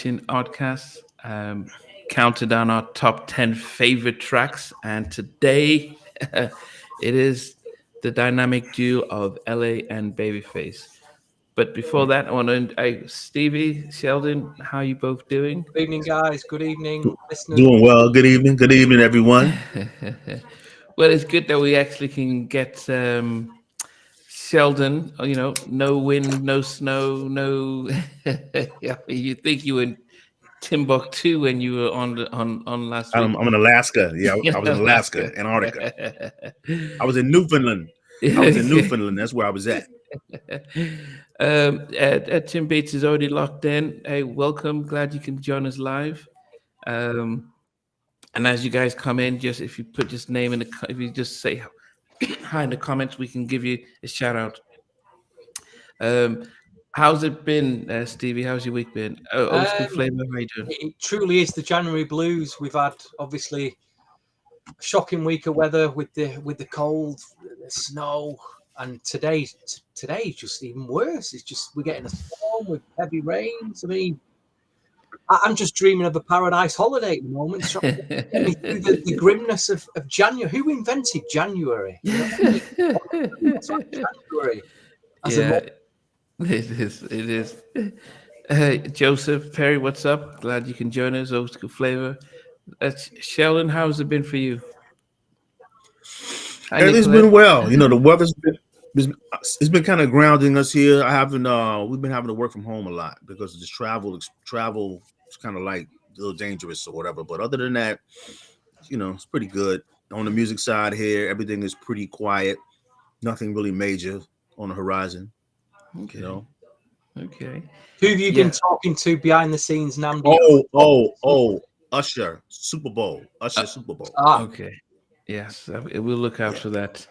Edition Oddcast, counted down our top 10 favorite tracks. And today it is the dynamic duo of LA and Babyface. But before that, I want to, Stevie, Sheldon, how you both doing? Good evening, guys. Good evening, listeners. Doing well. Good evening. Good evening, everyone. Well, it's good that we actually can get Sheldon, no wind, no snow, no. Yeah, you think you were in Timbuktu when you were on last week? I'm in Alaska. Yeah, I In was in Alaska, Alaska. Antarctica. I was in Newfoundland. I was in Newfoundland. That's where I was at. Tim Bates is already locked in. Hey, welcome. Glad you can join us live. And as you guys come in, just if you put just name in the, if you just say hi in the comments, we can give you a shout out. How's it been, Stevie? How's your week been? Old school flavor, how you doing? It truly is the January blues. We've had obviously a shocking week of weather with the cold, the snow, and today is just even worse. It's just we're getting a storm with heavy rains. I mean, I'm just dreaming of a paradise holiday at the moment. So get me through the grimness of January. Who invented January? January. It is. Hey, Joseph Perry, what's up? Glad you can join us. Old school flavor. Sheldon, how's it been for you? It's been well. The weather's it's been kind of grounding us here. We've been having to work from home a lot because of this travel. Travel is kind of like a little dangerous or whatever. But other than that, it's pretty good. On the music side here, everything is pretty quiet. Nothing really major on the horizon. Okay. Okay. Who have you been talking to behind the scenes, Namdi? Usher, Super Bowl. Super Bowl. Okay. Yes, we'll look out for that.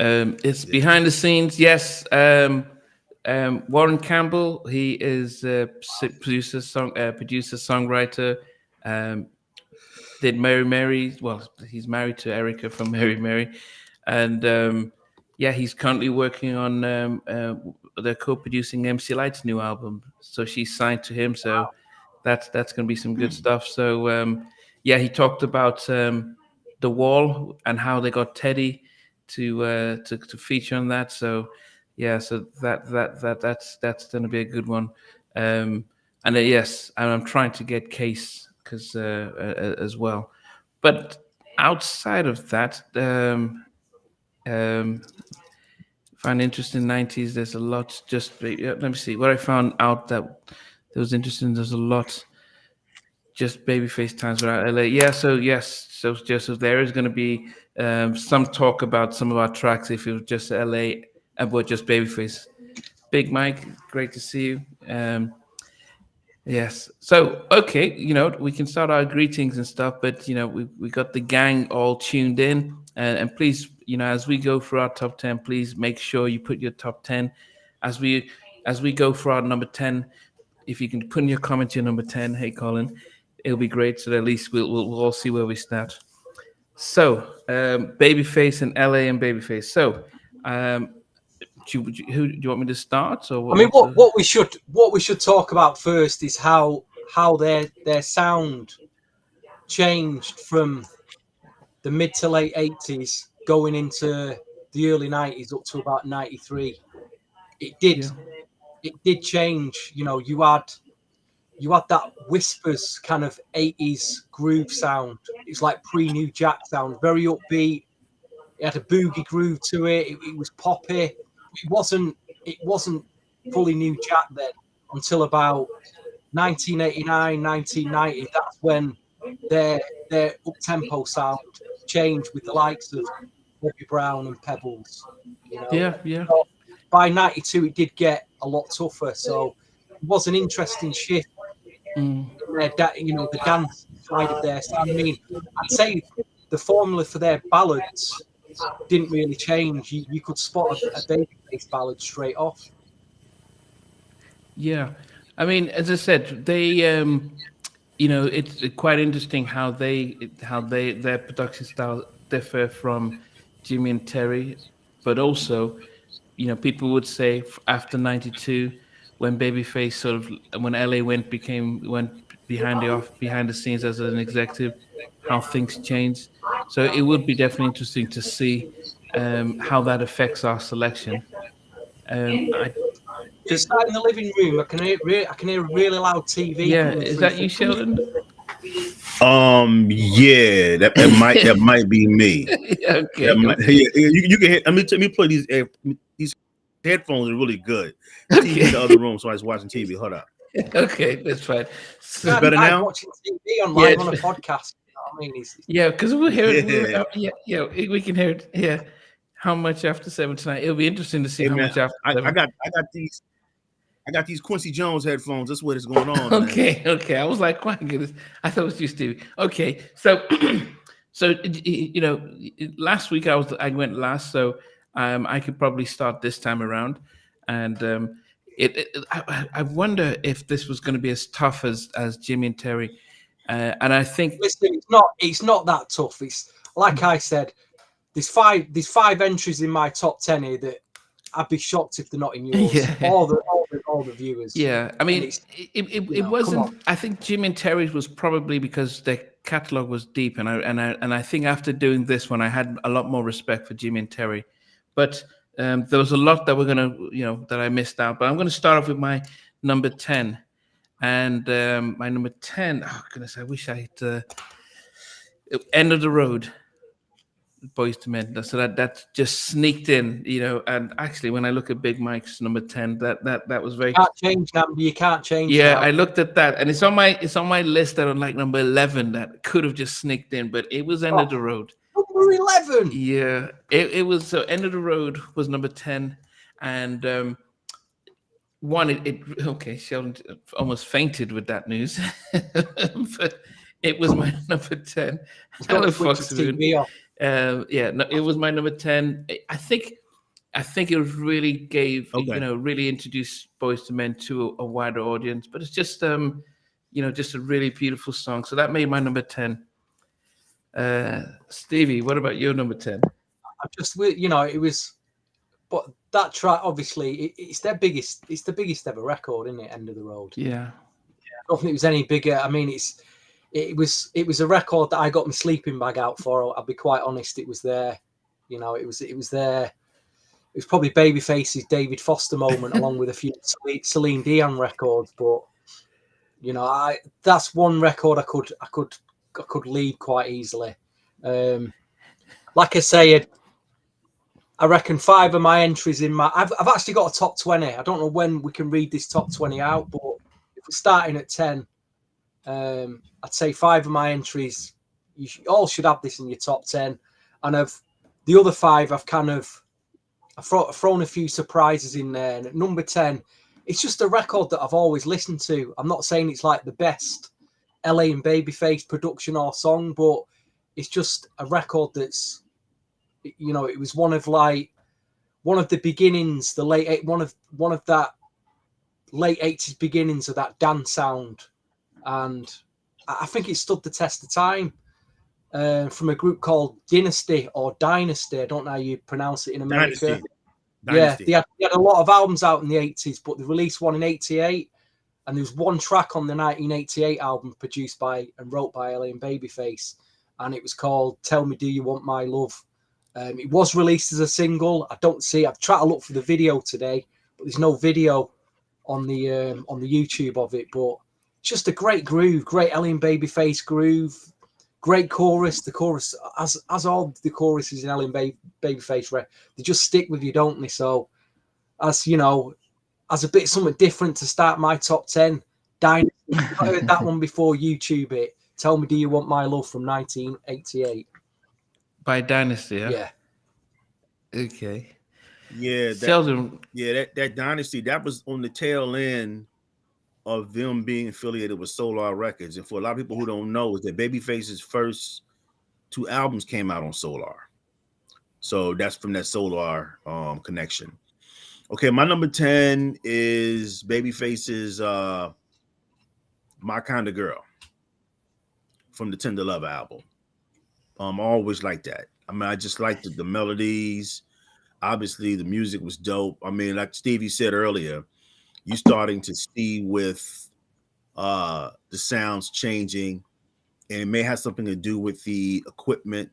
It's behind the scenes. Yes. Warren Campbell, he is a producer, songwriter. Did Mary Mary. Well, he's married to Erica from Mary Mary. And he's currently working on they're co-producing MC Light's new album. So she's signed to him. So that's going to be some good stuff. So he talked about The Wall and how they got Teddy to feature on that. So that's going to be a good one. And I'm trying to get Case because as well. But outside of that, find interesting 90s. There's a lot. Let me see what I found out that was interesting. There's a lot. Just Babyface times without LA. Yeah. So yes. So Joseph, there is going to be some talk about some of our tracks if it was just LA but just Babyface. Big Mike, great to see you. Yes. So okay, we can start our greetings and stuff, but we got the gang all tuned in, and please, as we go through our top 10, please make sure you put your top 10 as we go for our number 10. If you can put in your comment your number 10, hey Colin, it'll be great. So that at least we'll all see where we start. So Babyface and LA and Babyface. So do you want me to start? Or what we should talk about first is how their sound changed from the mid to late 80s going into the early 90s up to about 93. It did change. You had that whispers kind of 80s groove sound. It's like pre-New Jack sound, very upbeat. It had a boogie groove to it. It was poppy. It wasn't fully New Jack then until about 1989, 1990. That's when their up-tempo sound changed with the likes of Bobby Brown and Pebbles. Yeah. So by 92, it did get a lot tougher. So it was an interesting shift. The dance side of their sound. I mean, I'd say the formula for their ballads didn't really change. You could spot a Babyface ballad straight off. Yeah, I mean, as I said, they, it's quite interesting how their production style differ from Jimmy and Terry, but also, people would say after '92, when Babyface sort of when LA went behind the scenes as an executive, how things changed. So it would be definitely interesting to see how that affects our selection. I You did, sat in the living room. I can hear a really loud TV yeah, coming is through. that you, Sheldon? Yeah, that might be me. Okay, okay, You can hit. Let me play these headphones are really good. TV in the okay, other room, so I was watching TV. Hold up. okay, that's fine. It's So, better Guys now. watching TV on yeah, live on a podcast. You know what I mean? yeah, because we're hearing, Yeah. yeah, we can hear it. Yeah, how much after 7 tonight? It'll be interesting to see Hey how man, much after I 7. got these Quincy Jones headphones. That's what is going on, man. Okay, okay. I was like, my goodness, I thought it was you, Stevie. Okay, so, so last week I went last, so I could probably start this time around, and I wonder if this was going to be as tough as Jimmy and Terry, and I think Listen, it's not that tough. It's like I said, there's five entries in my top 10 here that I'd be shocked if they're not in yours. yeah. All the viewers. Yeah, I And mean, it's it come wasn't. on. I think Jim and Terry's was probably because their catalog was deep, and I think after doing this one, I had a lot more respect for Jim and Terry. But there was a lot that we're gonna, that I missed out. But I'm gonna start off with my number 10, and my number 10. Oh goodness, I wish I had End of the Road. Boys to Men. So that just sneaked in, And actually, when I look at Big Mike's number 10, that was very. Can't change number. You can't change Yeah, that. I looked at that, and it's on my list that on like number 11 that could have just sneaked in, but it was End of the Road. Number 11. Yeah, it was. So End of the Road was number 10, and one okay. Sheldon almost fainted with that news, but it was my number 10. He's got Hello, to switch his Fox Moon. TV off. Yeah, no, it was my number 10. I think it was really really introduced Boys to Men to a wider audience, but it's just just a really beautiful song. So that made my number 10. Stevie, what about your number 10? I just it was, but that track obviously it's the biggest ever record, isn't it? End of the Road. Yeah. I don't think it was any bigger. I mean, it was a record that I got my sleeping bag out for. I'll be quite honest. It was there. It was there. It was probably Babyface's David Foster moment, along with a few Celine Dion records. But that's one record I could leave quite easily. Like I say, I reckon 5 of my entries in my. I've actually got a top 20. I don't know when we can read this top 20 out, but if we're starting at 10, I'd say 5 of my entries. You all should have this in your top 10, and of the other 5, I've thrown a few surprises in there. And at number 10, it's just a record that I've always listened to. I'm not saying it's like the best LA and Babyface production or song, but it's just a record that's, it was one of the beginnings, one of that late 80s beginnings of that dance sound. And I think it stood the test of time. From a group called Dynasty or Dynasty. I don't know how you pronounce it in America. Dynasty. Yeah, they had a lot of albums out in the 80s, but they released one in 88. And there was one track on the 1988 album produced by and wrote by LA and Babyface. And it was called Tell Me Do You Want My Love. It was released as a single. I've tried to look for the video today, but there's no video on the YouTube of it. But just a great groove, great LA and Babyface groove. Great chorus. The chorus, as all the choruses in LA and Babyface, they just stick with you, don't they? So, as a bit something different to start my top 10, Dynasty. I heard that one before YouTube it. Tell Me Do You Want My Love from 1988. By Dynasty, yeah? Yeah. Okay. Yeah, Sheldon. that Dynasty, that was on the tail end of them being affiliated with Solar Records. And for a lot of people who don't know, is that Babyface's first 2 albums came out on Solar. So that's from that Solar connection. Okay, my number 10 is Babyface's My Kind of Girl from the Tender Love album. I always like that. I mean, I just liked the melodies. Obviously, the music was dope. I mean, like Stevie said earlier, you starting to see with the sounds changing, and it may have something to do with the equipment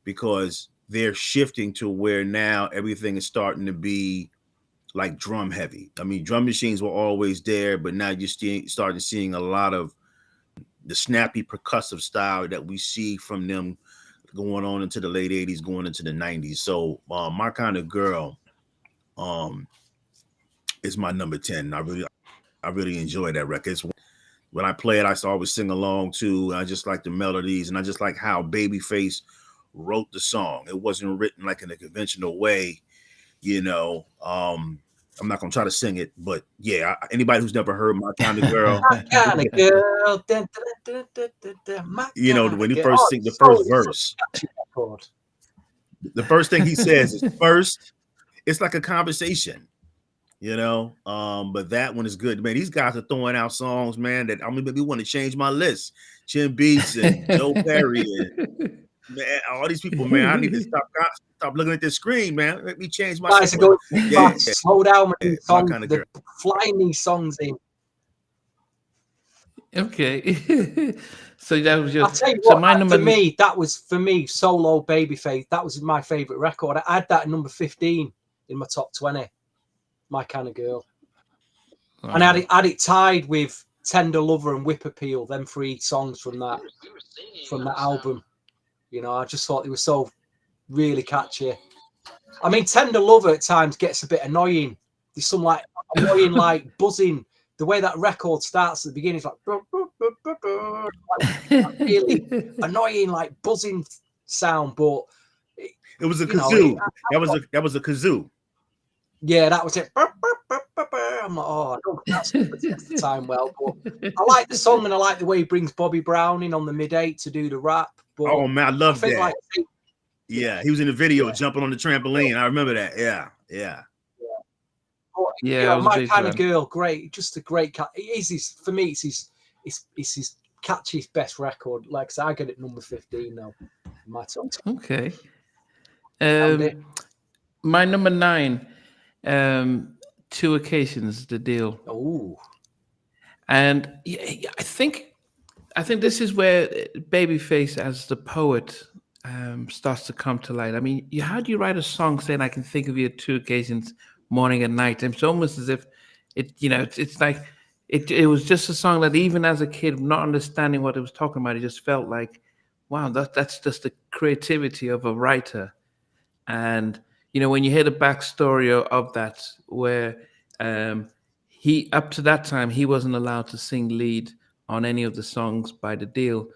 because they're shifting to where now everything is starting to be like drum heavy. I mean, drum machines were always there, but now you're starting seeing a lot of the snappy percussive style that we see from them going on into the late 80s, going into the 90s. So My Kind of Girl um is my number 10. I really enjoy that record. When I play it, I always sing along too. I just like the melodies, and I just like how Babyface wrote the song. It wasn't written like in a conventional way, you know. I'm not gonna try to sing it, but yeah, anybody who's never heard My Kind of Girl, My kind of girl. Dun, dun, dun, dun, dun, my you know, kind when of he girl. first Oh, sing the it's first so verse, catchy record. the first thing he says is first. It's like a conversation, you know. But that one is good, man. These guys are throwing out songs, man, that I mean, maybe want to change my list. Chin Beats and Joe Perry and man, all these people, man. I need to stop looking at this screen, man. Let me change my Guys are but going too yeah, fast. Slow down with these My songs. Kind of They're Girl. flying these songs in. Okay. So that was your I'll tell you so what, my number that was for me, solo Babyface. That was my favourite record. I had that at number 15 in my top 20. My Kind of Girl. And I had it tied with Tender Lover and Whip Appeal, them three songs from that album. You know, I just thought they were so really catchy. I mean, Tender Lover at times gets a bit annoying. There's some like annoying, like buzzing. The way that record starts at the beginning is like, really annoying, like buzzing sound. But it was a you know, kazoo. That was a kazoo. Yeah, that was it. I'm like, oh, I don't think that's the time well, but I like the song and I like the way he brings Bobby Brown in on the mid-8 to do the rap. But Oh man, I love that. like, yeah, he was in the video jumping on the trampoline. I remember that. Yeah. But, Yeah, I was a My big Kind of fan. Girl, great, just a great cat. It is his, for me, it's his catchiest best record. Like I said, I get it number 15 now in my top 10. Okay. Andy? My number 9, Two Occasions, The Deal. Oh, And I think this is where Babyface as the poet starts to come to light. I mean, how do you write a song saying "I can think of you at 2 occasions, morning and night"? It's almost as if it's like it was just a song that even as a kid, not understanding what it was talking about, it just felt like, wow, that's just the creativity of a writer. And when you hear the backstory of that, where um, he up to that time he wasn't allowed to sing lead on any of the songs by the deal,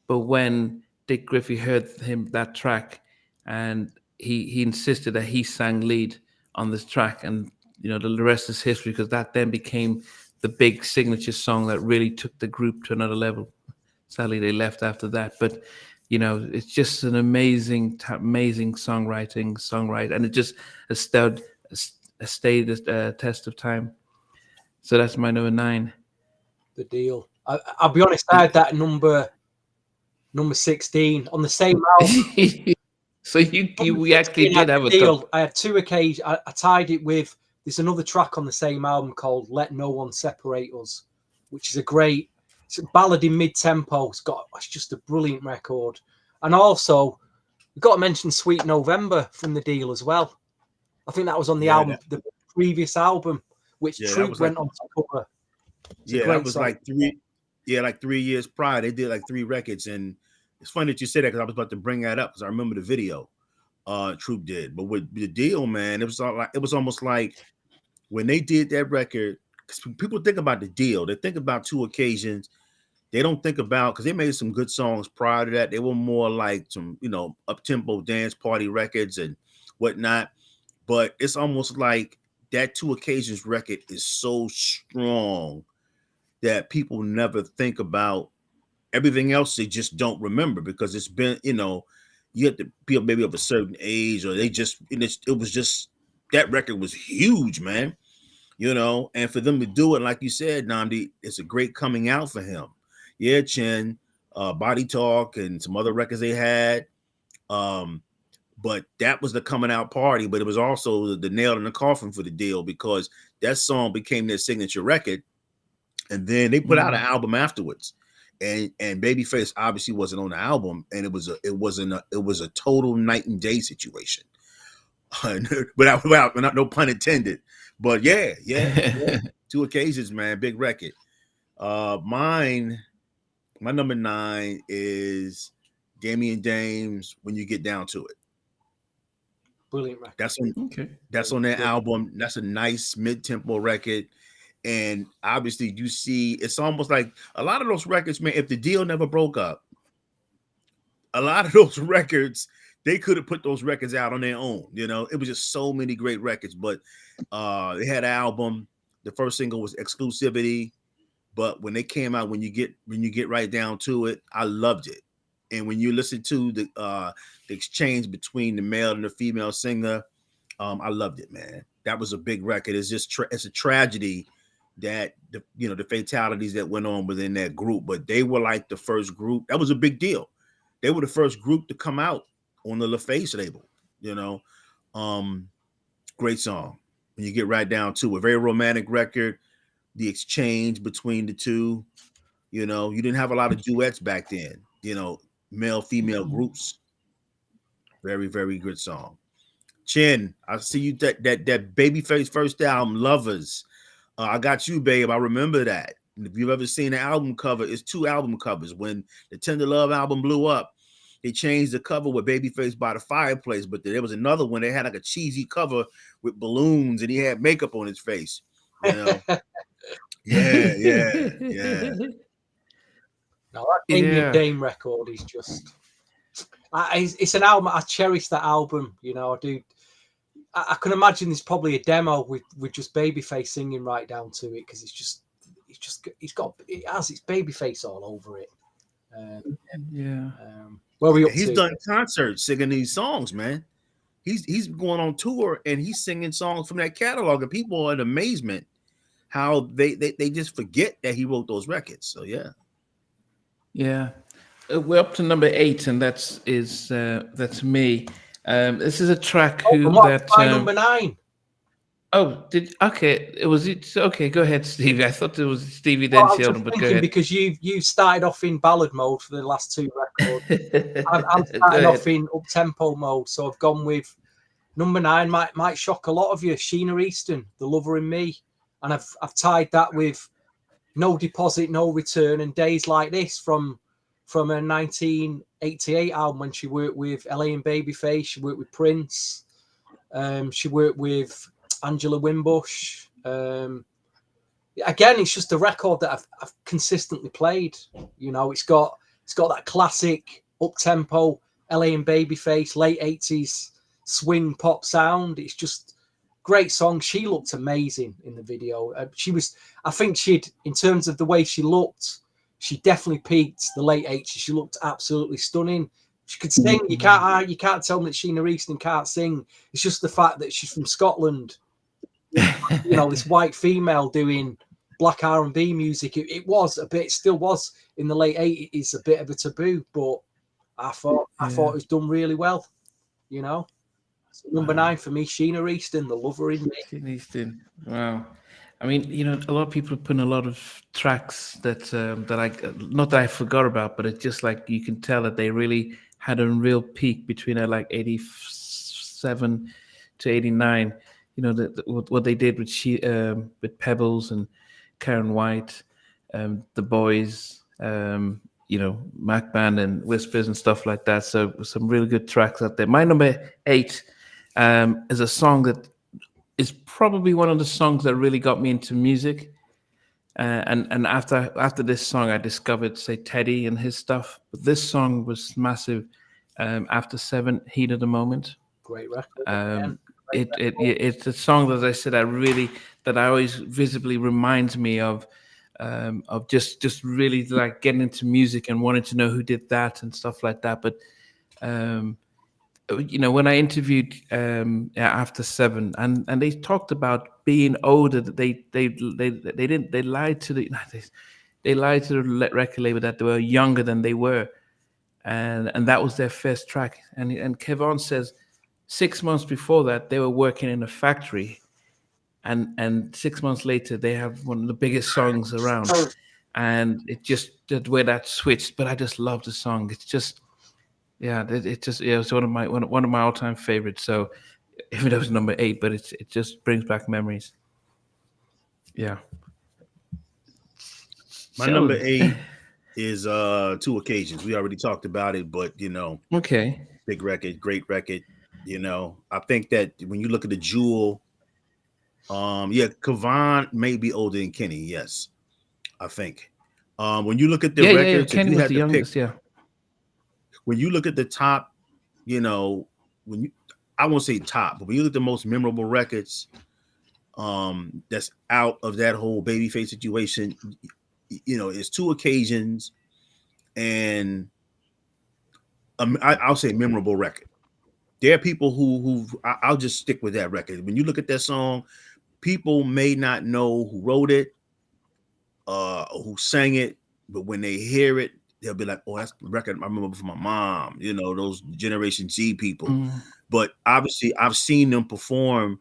but when Dick Griffey heard him that track, and he insisted that he sang lead on this track, and the rest is history, because that then became the big signature song that really took the group to another level. Sadly, they left after that, but it's just an amazing songwriter, and it just has stayed the test of time. So that's my number 9. The Deal. I'll be honest, I had that number 16 on the same album. So we actually did have a deal. top. I had 2 occasions. I tied it with. There's another track on the same album called "Let No One Separate Us," which is it's a ballad in mid-tempo. It's just a brilliant record. And also, we've got to mention "Sweet November" from The Deal as well. I think that was on the album, the previous album, which Troop went on to cover. That was song. Like 3. Yeah, like 3 years prior, they did like 3 records, and it's funny that you say that because I was about to bring that up because I remember the video Troop did. But with The Deal, man, it was almost like when they did that record, because people think about The Deal, they think about 2 occasions. They don't think about, because they made some good songs prior to that. They were more like some, up-tempo dance party records and whatnot. But it's almost like that 2 occasions record is so strong that people never think about. Everything else they just don't remember because it's been, you have to be maybe of a certain age, or they just, it was just, that record was huge, man. And for them to do it, like you said, Namdi, it's a great coming out for him. Yeah, Chin, Body Talk, and some other records they had. But that was the coming out party, but it was also the nail in the coffin for the deal, because that song became their signature record. And then they put out an album afterwards. And Babyface obviously wasn't on the album, and it was a total night and day situation. without no pun intended. But yeah. 2 occasions, man, big record. My number 9 is Damian Dames, When You Get Down to It. Brilliant record. That's on that album. That's a nice mid-tempo record. And obviously you see, it's almost like a lot of those records, man, if the deal never broke up, a lot of those records, they could have put those records out on their own. It was just so many great records. But they had an album. The first single was Exclusivity. But when they came out, when you get right down to it, I loved it. And when you listen to the exchange between the male and the female singer, I loved it, man. That was a big record. It's just it's a tragedy that the fatalities that went on within that group. But they were like the first group. That was a big deal. They were the first group to come out on the LaFace label. Great song. When you get right down to it, very romantic record. The exchange between the two, you didn't have a lot of duets back then, male female groups. Very, very good song. Chin, I see you that Babyface first album, Lovers. I Got You, Babe. I remember that. And if you've ever seen the album cover, it's 2 album covers. When the Tender Love album blew up, they changed the cover with Babyface by the fireplace, but there was another one. They had like a cheesy cover with balloons, and he had makeup on his face. Yeah. No, that Damian Dame record is just. It's an album. I cherish that album. I do. I can imagine there's probably a demo with just Babyface singing right down to it, because it's Babyface all over it. Where we up he's to? Done concerts singing these songs, man. He's going on tour and he's singing songs from that catalog, and people are in amazement how they just forget that he wrote those records. So yeah. We're up to number 8, and that's me. This is a track number 9. Oh, it was it. Okay, go ahead, Stevie. I thought it was Stevie then Sheldon, but go ahead. Because you started off in ballad mode for the last 2 records. I'm starting off in up tempo mode, so I've gone with number 9. Might shock a lot of you. Sheena Easton, The Lover in Me, and I've tied that with No Deposit, No Return, and Days Like This from a 1988 album when she worked with Reid and Babyface. She worked with Prince. She worked with Angela Wimbush. Again, it's just a record that I've consistently played. It's got that classic up tempo Reid and Babyface late 80s swing pop sound. It's just great song. She looked amazing in the video. I think in terms of the way she looked, she definitely peaked the late 80s. She looked absolutely stunning. She could sing. You can't tell me that Sheena Easton can't sing. It's just the fact that she's from Scotland. This white female doing black R&B music. It was a bit, still was in the late 80s, a bit of a taboo. But I thought it was done really well. So number 9 for me, Sheena Easton, The Lover in Me. Sheena Easton. Wow. I mean, a lot of people put in a lot of tracks that I not that I forgot about, but it's just like you can tell that they really had a real peak between like 87 to 89. What they did with Pebbles and Karen White, The Boys, Mac Band and Whispers and stuff like that. So some really good tracks out there. My number 8 is a song that is probably one of the songs that really got me into music. And after this song, I discovered, say, Teddy and his stuff. But this song was massive. After 7, Heat of the Moment. Great record. It's a song that I said that I always visibly reminds me of just really like getting into music and wanting to know who did that and stuff like that. But when I interviewed after 7, and they talked about being older, that they lied to the record label that they were younger than they were, and that was their first track. And Kevon says, 6 months before that, they were working in a factory, and 6 months later, they have one of the biggest songs around, and it just the way that switched. But I just love the song. It's just yeah, it just yeah, it's one of my all time favorites. So even though it's number 8, but it just brings back memories. Yeah. My number So 8 is Two Occasions. We already talked about it, but okay. big record, great record. I think that when you look at the Jewel, yeah, Kavan may be older than Kenny. Yes, I think. When you look at the Yeah. records, if Kenny you was had the to pick, youngest. Yeah. when you look at the top, when you, I won't say top, but when you look at the most memorable records, that's out of that whole Babyface situation, it's Two Occasions, and I'll say memorable record. There are people I'll just stick with that record. When you look at that song, people may not know who wrote it, who sang it, but when they hear it, they'll be like, "Oh, that's the record I remember from my mom." Those Generation Z people. Mm. But obviously, I've seen them perform.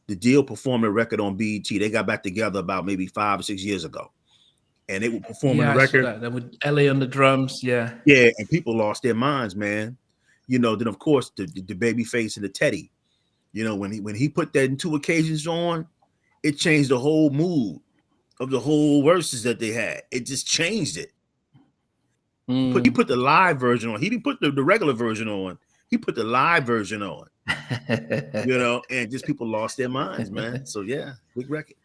The Deal performed a record on BET. They got back together about maybe 5 or 6 years ago, and they were performing the Yeah, I saw record. that. That with LA on the drums. Yeah. Yeah, and people lost their minds, man. Then of course the Babyface and the Teddy. When he put that in Two Occasions on, it changed the whole mood of the whole verses that they had. It just changed it. He Mm. put the live version on. He didn't put the regular version on. He put the live version on. And just people lost their minds, man. So yeah, big record,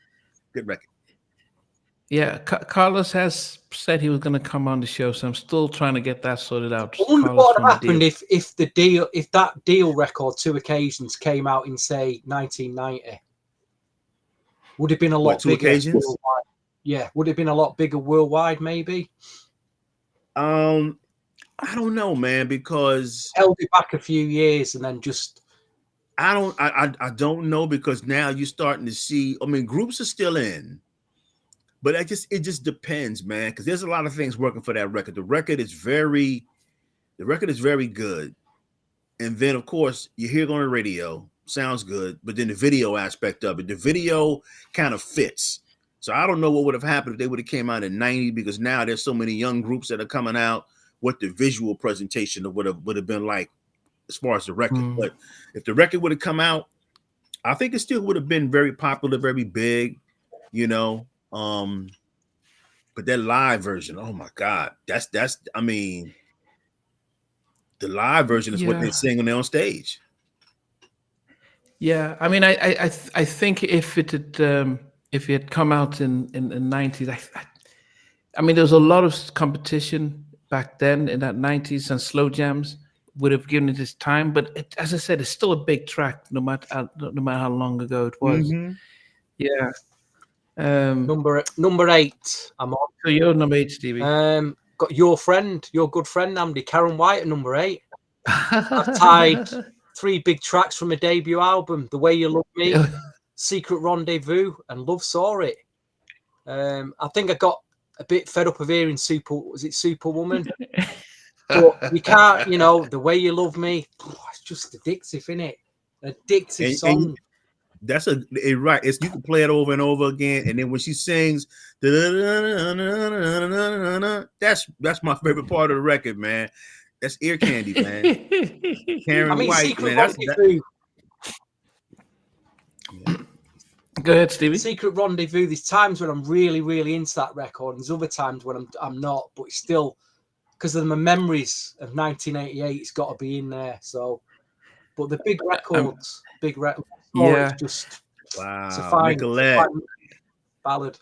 good record. Yeah, Carlos has said he was going to come on the show, so I'm still trying to get that sorted out. I wonder Carlos what from would the happen Deal. if that Deal record, Two Occasions, came out in say 1990. Would it have been a What, lot Two bigger Occasions? worldwide? Yeah, would it have been a lot bigger worldwide? Maybe I don't know, man, because held it back a few years and then just. I don't know, because now you're starting to see. I mean, groups are still in, but it just depends, man. Because there's a lot of things working for that record. The record is very good, and then of course you hear it on the radio, sounds good, but then the video aspect of it, the video kind of fits. So I don't know what would have happened if they would have came out in '90, because now there's so many young groups that are coming out. What the visual presentation would have been like as far as the record. Mm. But if the record would have come out, I think it still would have been very popular, very big, you know. But that live version, oh my God, that's I mean, the live version is what they Yeah, sing when they're on stage. yeah. I mean, I think if it had come out in the 90s, I mean, there was a lot of competition back then in that 90s, and slow jams would have given it its time. But as I said, it's still a big track, no matter how long ago it was. Mm-hmm. Yeah. Number 8. I'm on. So you're number 8, Stevie. Got your good friend Andy, Karen White at number 8. I've tied 3 big tracks from a debut album: The Way You Love Me, Secret Rendezvous, and Love Saw It. I think I got a bit fed up of hearing Superwoman? But you can't, The Way You Love Me, it's just addictive, isn't it? Addictive song. And that's right. You can play it over and over again, and then when she sings, that's my favorite part of the record, man. That's ear candy, man. Karen White, Secret man. Rendezvous. Go ahead, Stevie. Secret Rendezvous. There's times when I'm really, really into that record, and there's other times when I'm not. But it's still, because of my memories of 1988, it's got to be in there. So, but the big records, yeah, it's just wow. It's a fine ballad.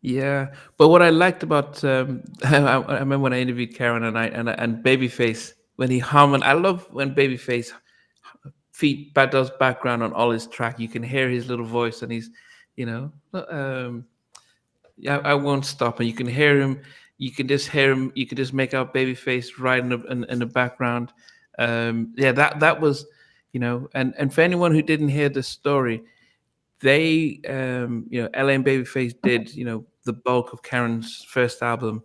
Yeah, but what I liked about I remember when I interviewed Karen and Babyface when he hummed. I love when Babyface does background on all his track. You can hear his little voice, and he's, yeah, I won't stop, and you can hear him. You can just hear him. You can just make out Babyface right in the background. Yeah, that was, and for anyone who didn't hear the story, they, LA and Babyface did, the bulk of Karen's first album,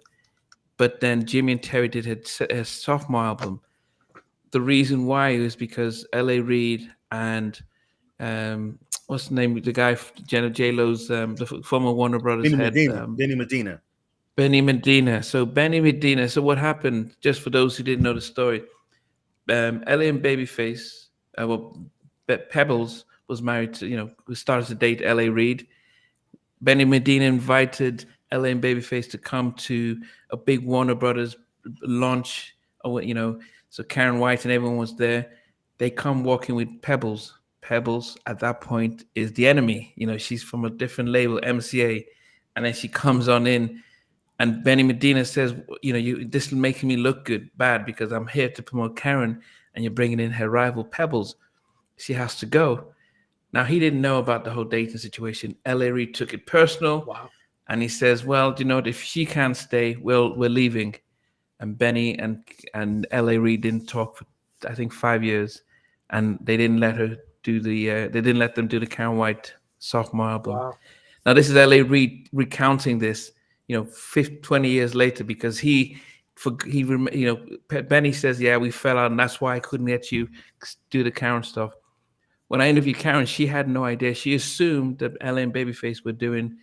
but then Jimmy and Terry did his sophomore album. the reason why was because L.A. Reid and what's the name? The guy, J Lo's, the former Warner Brothers Benny head, Medina. Benny Medina. Benny Medina. So Benny Medina. So what happened? Just for those who didn't know the story, Ellie and Babyface, Pebbles was married to, who started to date L.A. Reid. Benny Medina invited L.A. and Babyface to come to a big Warner Brothers launch. So Karen White and everyone was there. They come walking with Pebbles. Pebbles at that point is the enemy. She's from a different label, MCA, and then she comes on in. And Benny Medina says, this is making me look bad because I'm here to promote Karen and you're bringing in her rival Pebbles. She has to go. Now, he didn't know about the whole dating situation. L.A. Reid took it personal. Wow. And he says, well, if she can't stay, we're leaving. And Benny and L.A. Reid didn't talk for, I think, 5 years. And they didn't let her do they didn't let them do the Karen White sophomore album. Wow. Now, this is L.A. Reid recounting this, 20 years later, because Benny says, yeah, we fell out, and that's why I couldn't let you do the Karen stuff. When I interviewed Karen, she had no idea. She assumed that L.A. and Babyface were doing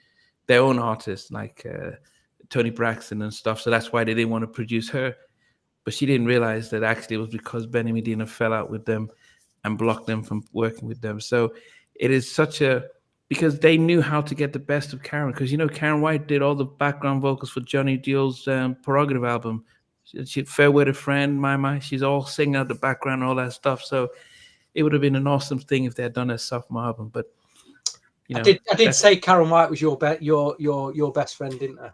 their own artists, like Tony Braxton and stuff. So that's why they didn't want to produce her. But she didn't realize that actually it was because Benny Medina fell out with them and blocked them from working with them. So it is because they knew how to get the best of Karen. Because, Karen White did all the background vocals for Johnny Deal's Prerogative album. She Fair Weather Friend, My, she's all singing out the background and all that stuff. So it would have been an awesome thing if they had done a sophomore album. But, I did say Karen White was your best friend, didn't I?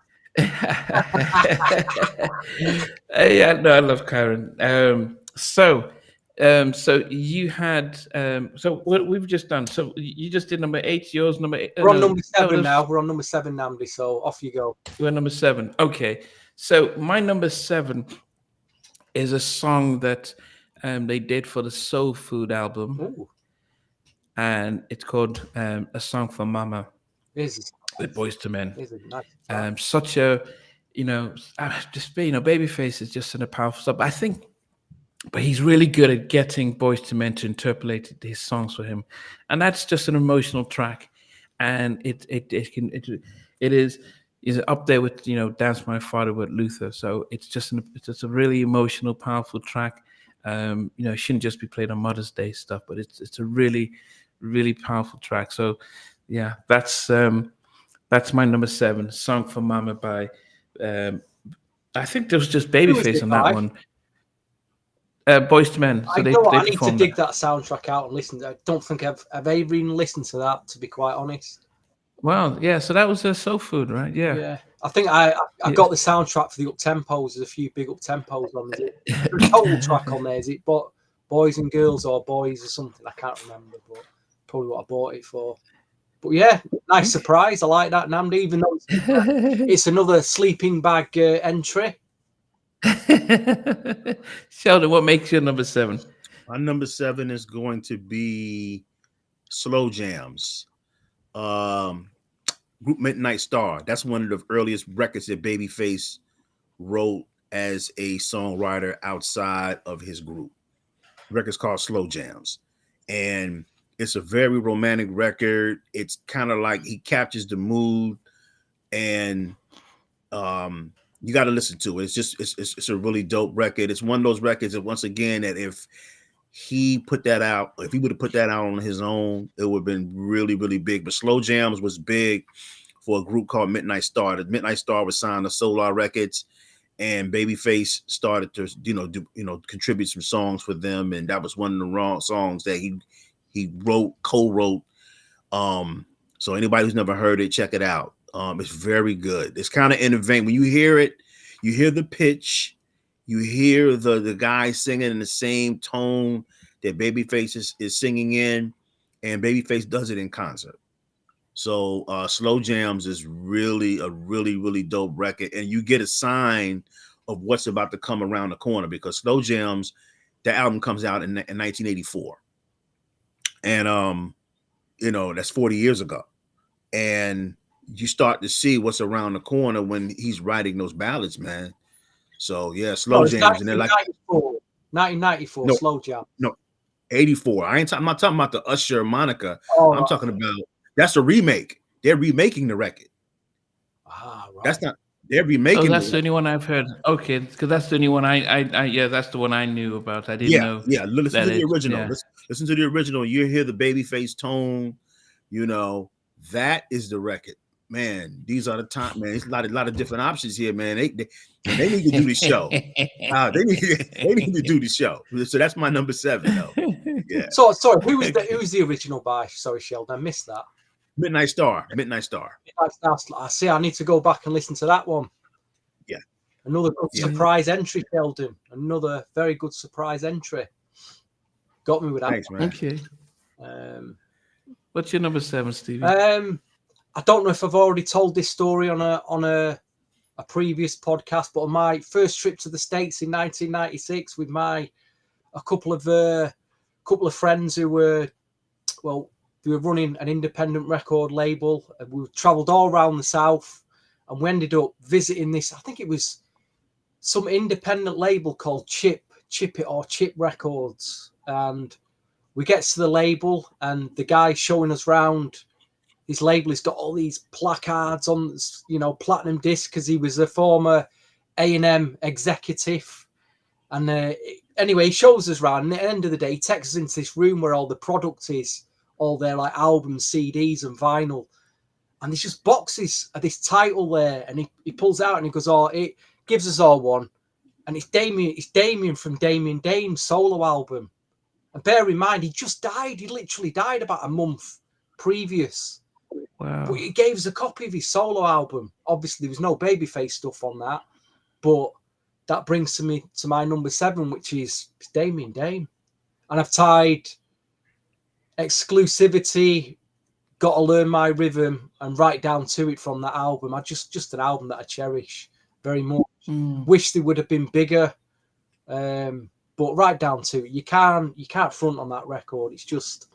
Yeah, no, I love Karen. So you had so what we've just done. So you just did number 8. Yours number 8. We're on number 7 now. We're on number 7, Namdi. So off you go. You're number 7. Okay. So my number 7 is a song that they did for the Soul Food album. Ooh. And it's called A Song for Mama. With Boyz II Men. Nice Such a, Babyface is just a powerful stuff. I think, but he's really good at getting Boyz II Men to interpolate his songs for him, and that's just an emotional track, and it is up there with Dance My Father with Luther. So it's just a really emotional, powerful track. It shouldn't just be played on Mother's Day stuff, but it's a really, really powerful track. So yeah, that's my number 7, Song for Mama by I think there was just Babyface on that one. Boyz II Men. So I need to dig that soundtrack out and listen. I don't think I've ever even listened to that, to be quite honest. Well, yeah. So that was Soul Food, right? Yeah. Yeah. I think I got the soundtrack for the up-tempos. There's a few big up-tempos on there. There's a total track on there. Is it Boys and Girls or Boys or something? I can't remember, but probably what I bought it for. But yeah, nice surprise. I like that, Namdi, even though it's another sleeping bag entry. Sheldon, what makes your number 7? My number 7 is going to be Slow Jams. Group Midnight Star. That's one of the earliest records that Babyface wrote as a songwriter outside of his group. The record's called Slow Jams. And it's a very romantic record. It's kind of like he captures the mood, and you got to listen to it. It's a really dope record. It's one of those records that, once again, that if he would have put that out on his own, it would have been really, really big. But Slow Jams was big for a group called Midnight Star. The Midnight Star was signed to Solar Records, and Babyface started to contribute some songs for them, and that was one of the songs that he co-wrote. So anybody who's never heard it, check it out. It's very good. It's kind of in the vein. When you hear it, you hear the pitch, you hear the guy singing in the same tone that Babyface is singing in, and Babyface does it in concert. So Slow Jams is really a really, really dope record, and you get a sign of what's about to come around the corner, because Slow Jams, the album comes out in 1984. And that's 40 years ago. And you start to see what's around the corner when he's writing those ballads, man. So yeah, Slow Jams. And they're like 1994, No, Slow Jam. no, 84. I'm not talking about the Usher Monica. Oh, I'm talking about that's a remake. They're remaking the record. right. That's not. They're Oh, remaking that's the the only one I've heard. Okay, because that's the only one yeah, that's the one I knew about. I didn't Yeah, know yeah. Listen that to the it. original. Yeah. Listen to the original. You hear the Babyface tone. You know that is the record, man. These are the time, man. It's a lot of different options here, man. They need to do the show. They need to do the show. So that's my number 7, though. Yeah, So sorry, who was the original by? Sorry, Sheldon, I missed that. Midnight Star. Midnight Star. I see. I need to go back and listen to that one. Yeah, Another good surprise entry, Sheldon. Another very good surprise entry. Got me with that. Thanks, man. Okay. Um, What's your number 7, Stevie? I don't know if I've already told this story on a previous podcast, but on my first trip to the States in 1996 with a couple of friends who were running an independent record label. We travelled all around the South, and we ended up visiting this. I think it was some independent label called Chip Records, and we get to the label, and the guy showing us around his label has got all these placards on, platinum disc, because he was a former A&M executive. And anyway, he shows us around, and at the end of the day, he takes us into this room where all the product is, all their like albums, CDs, and vinyl. And there's just boxes of this title there, and he pulls out and he goes, "Oh, it gives us all one." And it's Damien from Damien Dame's solo album. And bear in mind, he just died. He literally died about a month previous. Wow. But he gave us a copy of his solo album. Obviously, there was no Babyface stuff on that. But that brings me to my number 7, which is Damien Dame. And I've tied Exclusivity, Gotta Learn My Rhythm, and Right Down to It from that album. Just an album that I cherish very much. Wish they would have been bigger. But Right Down to It, you can't front on that record. It's just,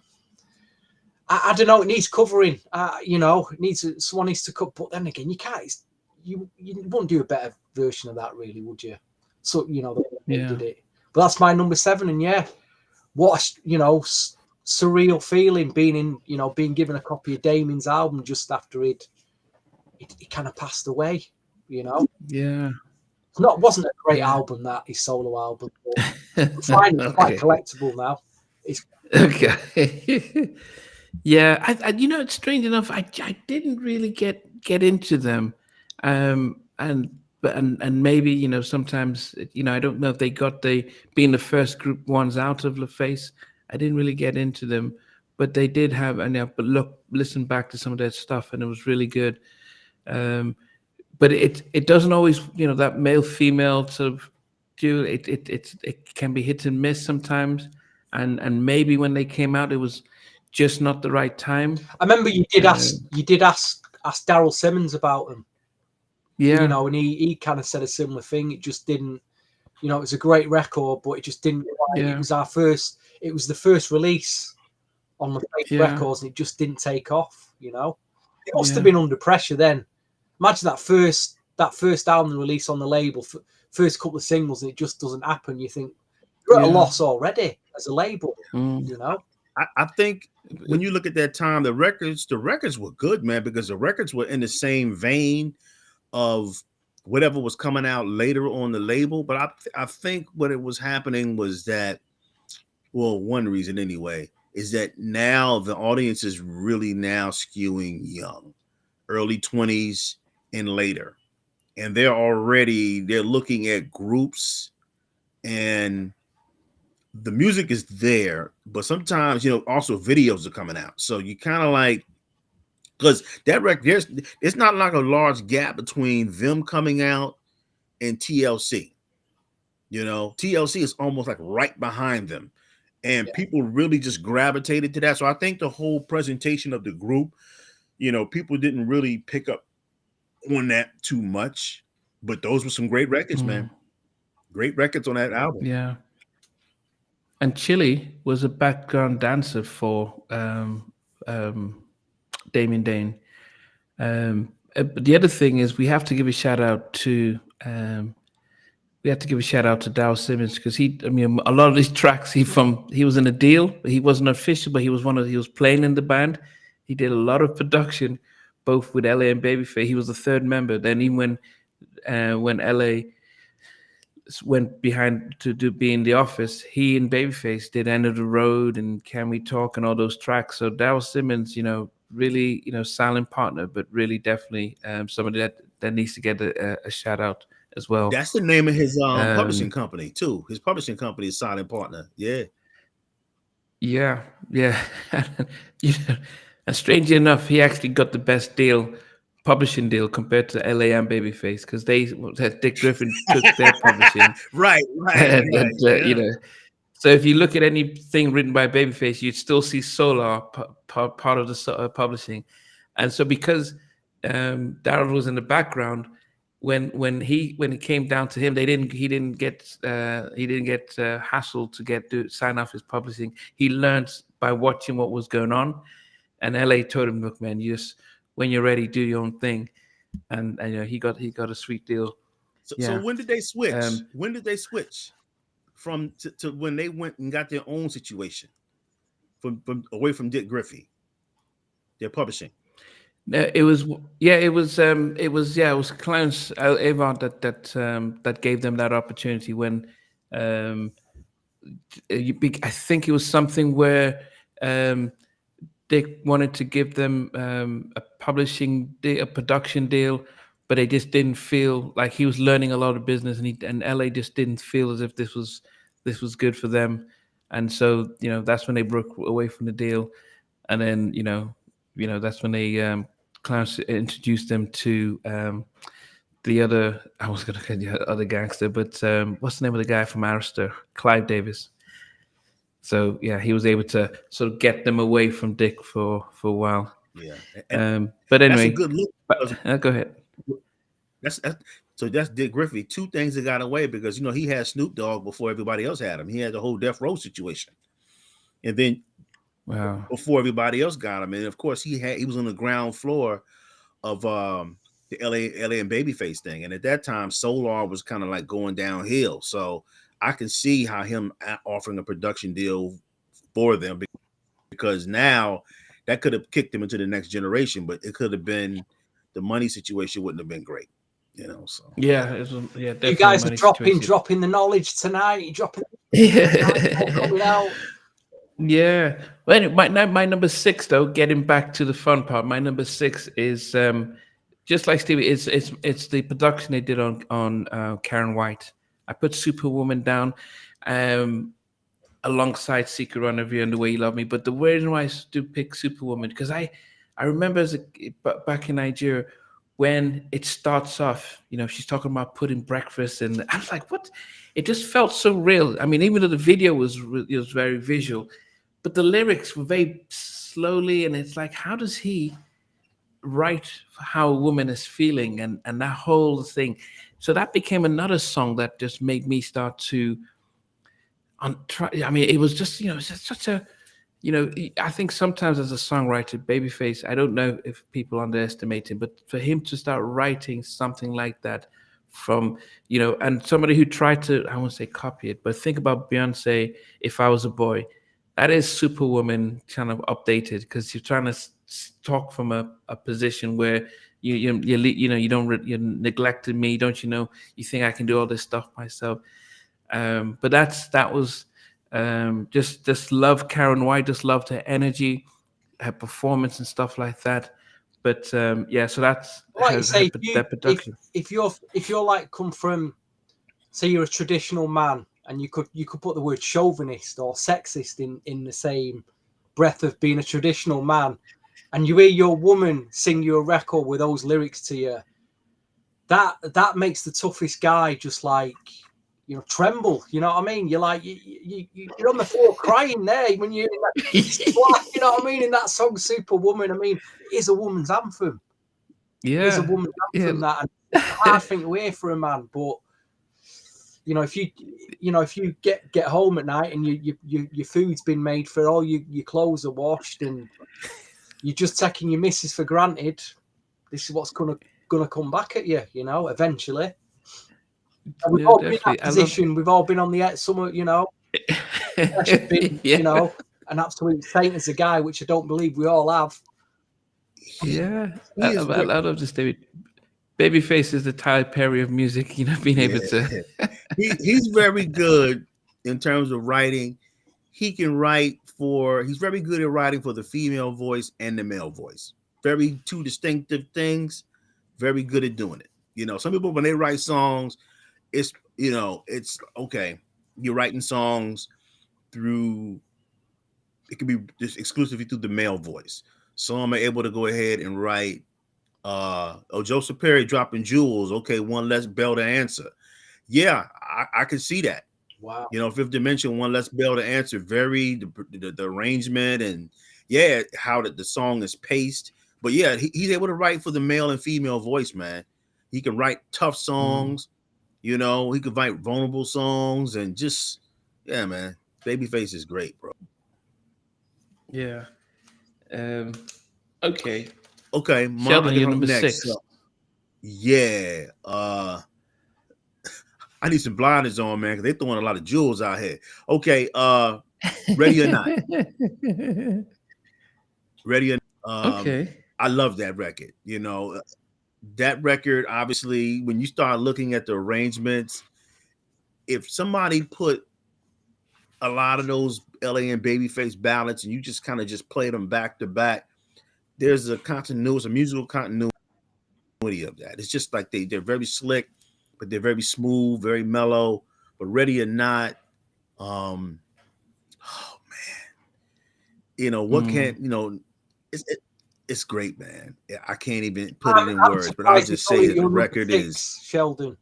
I don't know. It needs covering. Someone needs to cut. But then again, you can't. You wouldn't do a better version of that, really, would you? So they did it. But that's my number 7, and yeah, what surreal feeling being given a copy of Damien's album just after he kind of passed away. Yeah. It wasn't a great album, that his solo album. But finally, quite collectible now. It's okay. Yeah, it's strange enough. I didn't really get into them, and maybe sometimes I don't know if they got being the first group ones out of LaFace. I didn't really get into them, but they did have but listen back to some of their stuff, and it was really good. But it doesn't always that male female sort of duo. It can be hit and miss sometimes, and maybe when they came out, it was just not the right time. I remember you did ask Daryl Simmons about them. Yeah. And he kind of said a similar thing. It just didn't, it was a great record, but it just didn't. It was the first release on the records, and it just didn't take off. It must have been under pressure then. Imagine that first album release on the label, first couple of singles, and it just doesn't happen. You think you're at a loss already as a label. I think when you look at that time, the records were good, man, because the records were in the same vein of whatever was coming out later on the label. But I think what it was happening was that, well, one reason anyway, is that now the audience is really now skewing young, early 20s and later. And they're looking at groups, and the music is there, but sometimes also videos are coming out, so you kind of like, because that record, it's not like a large gap between them coming out and TLC. TLC is almost like right behind them, and people really just gravitated to that. So I think the whole presentation of the group, people didn't really pick up on that too much, but those were some great records, man. Great records on that album. Yeah. And Chili was a background dancer for Damien Dane. But the other thing is we have to give a shout out to we had to give a shout out to Dow Simmons because I mean, a lot of these tracks he was in a deal. He wasn't official, but he was playing in the band. He did a lot of production, both with LA and Babyface. He was the third member. Then even when LA went behind to do be in the office, he and Babyface did End of the Road and Can We Talk and all those tracks. So Dow Simmons, really, silent partner, but really definitely somebody that needs to get a shout out as well. That's the name of his publishing Um, company too. His publishing company is Silent Partner. Yeah. yeah, yeah. you know, and strangely enough, he actually got the best publishing deal compared to LA and Babyface because Dick Griffin took their publishing, Right. and Yeah. So if you look at anything written by Babyface, you'd still see Solar part of the publishing, and so because Daryl was in the background, when it came down to him, he didn't get hassled to sign off his publishing. He learned by watching what was going on, and LA told him, "Look, man, when you're ready, do your own thing," and he got a sweet deal. So Yeah. when did they switch? Um, When did they switch from to when they went and got their own situation from away from Dick Griffey, their publishing? It was Clarence Avant that gave them that opportunity when um, I think it was something where Dick wanted to give them a production deal, but they just didn't feel like he was learning a lot of business, and LA just didn't feel as if this was good for them, and so that's when they broke away from the deal, and then that's when they Clarence introduced them to the other. I was going to get the other gangster, but what's the name of the guy from Arista? Clive Davis. So yeah, he was able to sort of get them away from Dick for a while. Yeah, but that's a anyway, good look. go ahead. So that's Dick Griffey. Two things that got away because he had Snoop Dogg before everybody else had him. He had the whole Death Row situation, and then before everybody else got him, and of course he was on the ground floor of the LA and Babyface thing, and at that time Solar was kind of like going downhill. So I can see how him offering a production deal for them, because now that could have kicked them into the next generation, but it could have been the money situation wouldn't have been great, So yeah, definitely you guys are dropping the knowledge tonight. Dropping coming out. Yeah. Well, my number 6 though. Getting back to the fun part, my number 6 is just like Stevie. It's the production they did on Karen White. I put Superwoman down alongside Secret Run of You and The Way You Love Me. But the reason why I do pick Superwoman, because I remember back in Nigeria when it starts off, she's talking about putting breakfast, and I was like, what? It just felt so real. I mean, even though the video was very visual, but the lyrics were very slowly, and it's like, how does he write how a woman is feeling and that whole thing? So that became another song that just made me start to I mean, it was just it's just such a I think sometimes as a songwriter, Babyface, I don't know if people underestimate him, but for him to start writing something like that from and somebody who tried to, I won't say copy it, but think about Beyonce, If I Was a Boy. That is Superwoman kind of updated, because you're trying to talk from a position where you don't, you neglected me, don't you know? You think I can do all this stuff myself. But that was just love Karen White, just loved her energy, her performance and stuff like that. But so that's like you say, that production. If you're like come from, say you're a traditional man, and you could put the word chauvinist or sexist in the same breath of being a traditional man, and you hear your woman sing you a record with those lyrics to you, that makes the toughest guy just like tremble. You know what I mean? You're like you're on the floor crying there when you're in that. You know what I mean? In that song Superwoman, I mean, it is a woman's anthem. Yeah, it is a woman's anthem. That, and it's a hard thing to hear for a man, but if you get home at night and your food's been made, for all your clothes are washed, and you're just taking your missus for granted, this is what's gonna come back at you, eventually. And we've No, all been in that definitely. I love. position. We've all been on the summer, you know, been, Yeah. you know, an absolute saint as a guy, which I don't believe we all have. Yeah, He is I love this David. Babyface is the Tyler Perry of music, being yeah. able to. He's very good in terms of writing. He can write for. He's very good at writing for the female voice and the male voice. Very two distinctive things. Very good at doing it. Some people when they write songs, it's it's okay. You're writing songs through. It can be just exclusively through the male voice. Some are able to go ahead and write. Joseph Perry dropping jewels. Okay, one less bell to answer. Yeah, I could see that. Wow. Fifth Dimension, one less bell to answer. Very the arrangement and yeah, how the song is paced. But yeah, he's able to write for the male and female voice, man. He can write tough songs. He can write vulnerable songs and just yeah, man. Babyface is great, bro. Yeah. Um, okay. Okay, Sheldon, you're up number next. 6. Yeah, I need some blinders on, man, because they're throwing a lot of jewels out here. Okay, Ready or Not. Ready or Okay. I love that record. That record, obviously, when you start looking at the arrangements, if somebody put a lot of those LA and Babyface ballads and you just kind of just played them back to back, there's a continuity, a musical continuity of that. It's just like they're very slick, but they're very smooth, very mellow. But Ready or Not, oh man, what can't it's great, man. I can't even put it in words, but I'll just say that the record is Sheldon.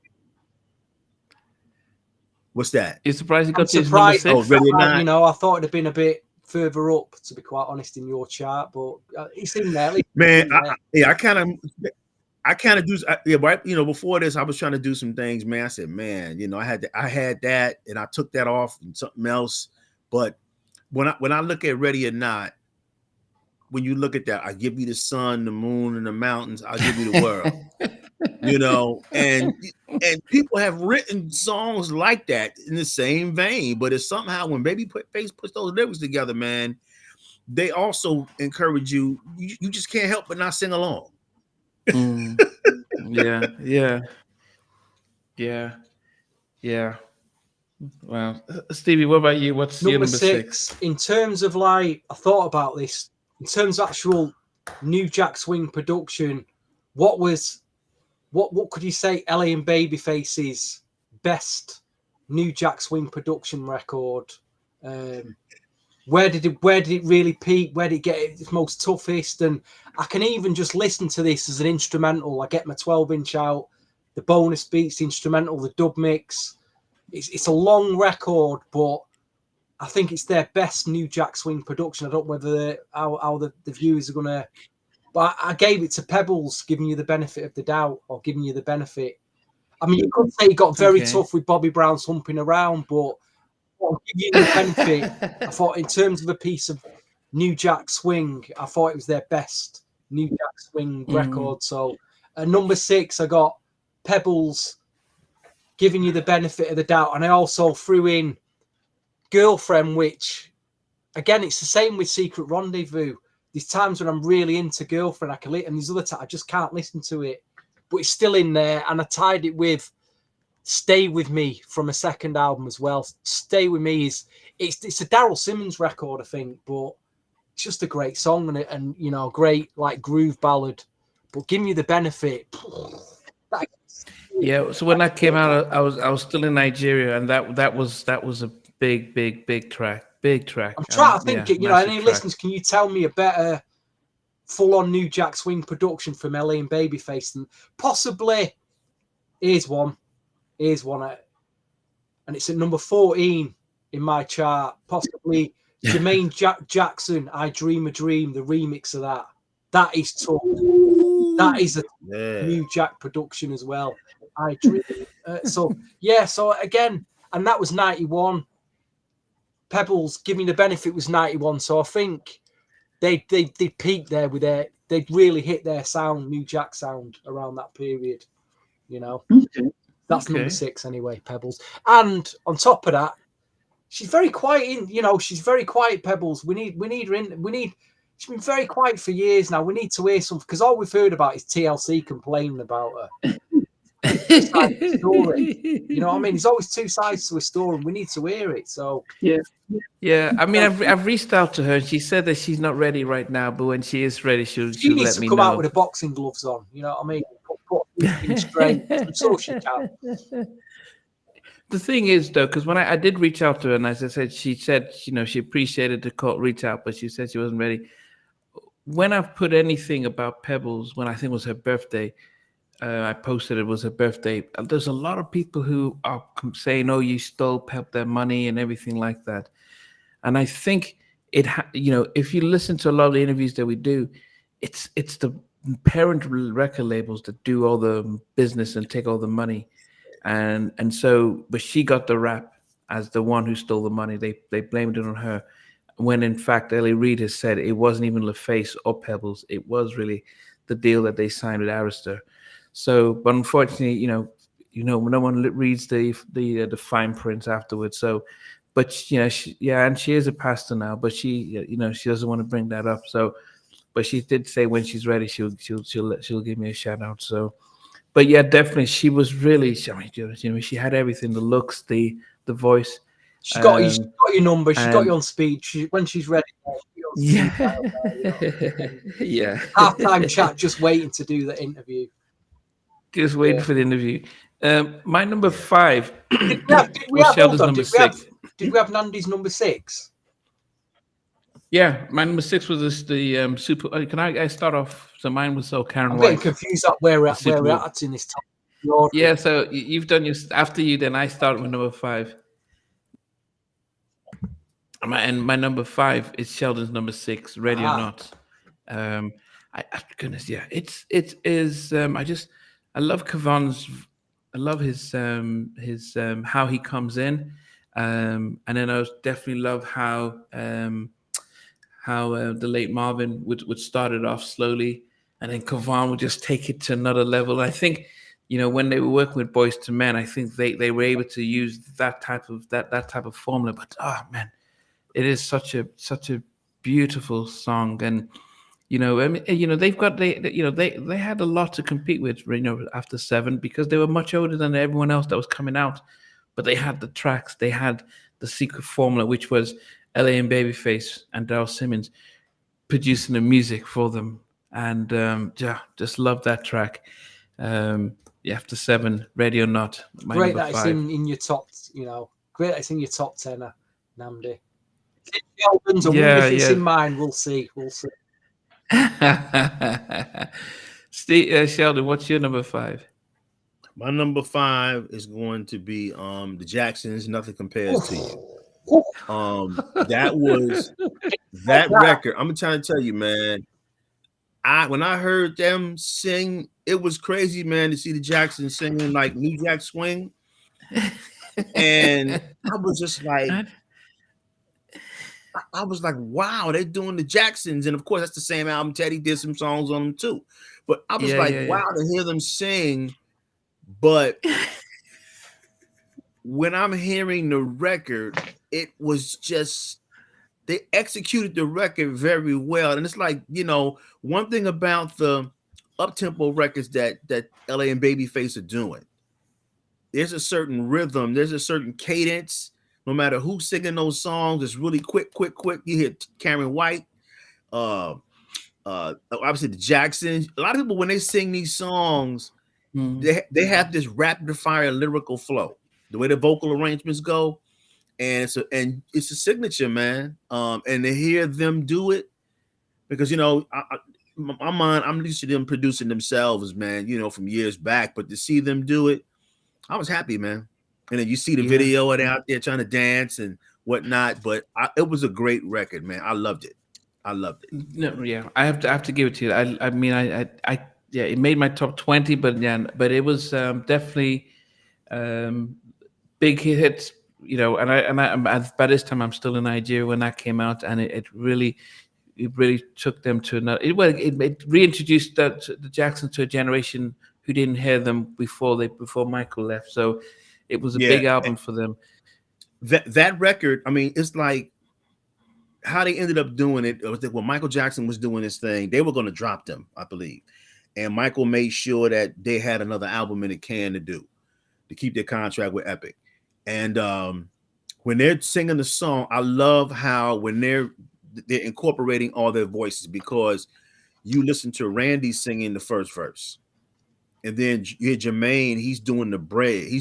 What's that? You're surprised you I'm got this number surprised. 6? Oh, Ready or Not. I thought it'd have been a bit further up, to be quite honest, in your chart, but it's in there. Man, I kind of do. Right. Before this, I was trying to do some things, man. I said, man, I had that, and I took that off and something else. But when I look at Ready or Not, when you look at that, I give you the sun, the moon, and the mountains. I'll give you the world. And people have written songs like that in the same vein, but it's somehow when Babyface puts those lyrics together, man, they also encourage you. You just can't help but not sing along. Yeah. Wow. Stevie, what about you? What's your number 6? In terms of I thought about this, in terms of actual New Jack Swing production, what could you say LA and Babyface's best New Jack Swing production record? Where did it really peak? Where did it get its most toughest? And I can even just listen to this as an instrumental. I get my 12-inch out, the bonus beats, the instrumental, the dub mix. It's a long record, but I think it's their best New Jack Swing production. I don't know whether how the viewers are going to... But I gave it to Pebbles, giving you the benefit of the doubt, or giving you the benefit. I mean, you could say it got very tough with Bobby Brown's Humping Around, but I'll give you the benefit. I thought in terms of a piece of New Jack Swing, I thought it was their best New Jack Swing record. So at number 6, I got Pebbles, giving you the benefit of the doubt. And I also threw in Girlfriend, which, again, it's the same with Secret Rendezvous. There's times when I'm really into Girlfriend, I can and there's other times I just can't listen to it. But it's still in there. And I tied it with Stay With Me from a second album as well. Stay With Me it's a Daryl Simmons record, I think, but it's just a great song and great groove ballad. But give me the benefit. Yeah, so when that came out, I was still in Nigeria, and that was a big track. Big track. I'm trying to think, any listeners, can you tell me a better full-on New Jack Swing production from LA and Babyface? And possibly, here's one, and it's at number 14 in my chart. Possibly Jermaine Jackson, I Dream a Dream, the remix of that. That is tough. That is a New Jack production as well. I Dream. So again, and that was 91. Pebbles, Give Me the Benefit was 91. So I think they peaked there with they'd really hit their sound, New Jack sound around that period, Okay. That's number 6 anyway, Pebbles. And on top of that, she's very quiet. She's very quiet, Pebbles. We need her in. She's been very quiet for years now. We need to hear something, because all we've heard about is TLC complaining about her. Story. You know what I mean? There's always two sides to a story, and we need to hear it. So yeah. I mean, I've reached out to her, and she said that she's not ready right now, but when she is ready, she'll she needs let to me come know. out with her boxing gloves on. You know what I mean? Put straight, so she can. The thing is, though, because when I did reach out to her, and as I said, she said, she appreciated the call, reach out, but she said she wasn't ready. When I've put anything about Pebbles, when I think it was her birthday, I posted it was her birthday. There's a lot of people who are saying, "Oh, you stole their money" and everything like that. And I think if you listen to a lot of the interviews that we do, it's the parent record labels that do all the business and take all the money. And so, but she got the rap as the one who stole the money. They blamed it on her, when in fact Ellie Reid has said it wasn't even LaFace or Pebbles. It was really the deal that they signed with Arista. So, but unfortunately, no one reads the fine print afterwards. So, but and she is a pastor now, but she she doesn't want to bring that up. So, but she did say when she's ready, she'll give me a shout out. So. But yeah, definitely, she was really. She had everything: the looks, the voice. She's got your number. She's got you on speed. When she's ready. Yeah. Halftime chat, just waiting to do the interview. Just waiting for the interview. My number 5. Did we have Sheldon's number 6. Did we have Nandy's number 6? Yeah, my number 6 was the super. Can I start off? So mine was Karen I'm White. getting confused at where we're at in this time. Yeah, so you've done your after you. Then I start with number 5. And my number 5 is Sheldon's number 6, Ready or Not. Goodness, yeah, it is. I love Kavon's. I love his how he comes in, and then I definitely love how the late Marvin would start it off slowly, and then Kavon would just take it to another level. I think, when they were working with Boys to Men, I think they were able to use that type of formula. But man, it is such a beautiful song, and they've got they had a lot to compete with, after 7, because they were much older than everyone else that was coming out, but they had the tracks, they had the secret formula, which was Reid and Babyface and Daryl Simmons producing the music for them, and just love that track. After 7, Ready or Not. Great that it's in your top. Great that it's in your top 10, Namdi. Sheldon's, if it's in mine, we'll see. Steve, Sheldon, what's your number 5? My number 5 is going to be the Jacksons. Nothing Compares to You. That was that record. I'm trying to tell you, man. When I heard them sing, it was crazy, man, to see the Jacksons singing like New Jack Swing, and I was just like, wow, they're doing the Jacksons, and of course that's the same album. Teddy did some songs on them too, but I was wow, to hear them sing. But when I'm hearing the record, it was just, they executed the record very well. And it's like, one thing about the up-tempo records that LA and Babyface are doing, there's a certain rhythm, there's a certain cadence. No matter who's singing those songs, it's really quick. You hear Karen White, obviously the Jacksons. A lot of people, when they sing these songs, they have this rapid-fire lyrical flow, the way the vocal arrangements go. And it's a signature, man. And to hear them do it, because my mind, I'm used to them producing themselves, man. From years back. But to see them do it, I was happy, man. And then you see the video and they're out there trying to dance and whatnot. But it was a great record, man. I loved it. No, yeah, I have to give it to you. I mean, it made my top 20, but it was definitely big hits. And I by this time I'm still in Nigeria when that came out, and it really took them to another. It reintroduced the Jacksons to a generation who didn't hear them before Michael left. So it was a Yeah, big album for them. that record. I mean, it's like how they ended up doing it. It was that when Michael Jackson was doing his thing, they were going to drop them, I believe, and Michael made sure that they had another album in the can to keep their contract with Epic. And when they're singing the song, I love how when they're incorporating all their voices, because you listen to Randy singing the first verse, and then you hear Jermaine, he's doing the bridge,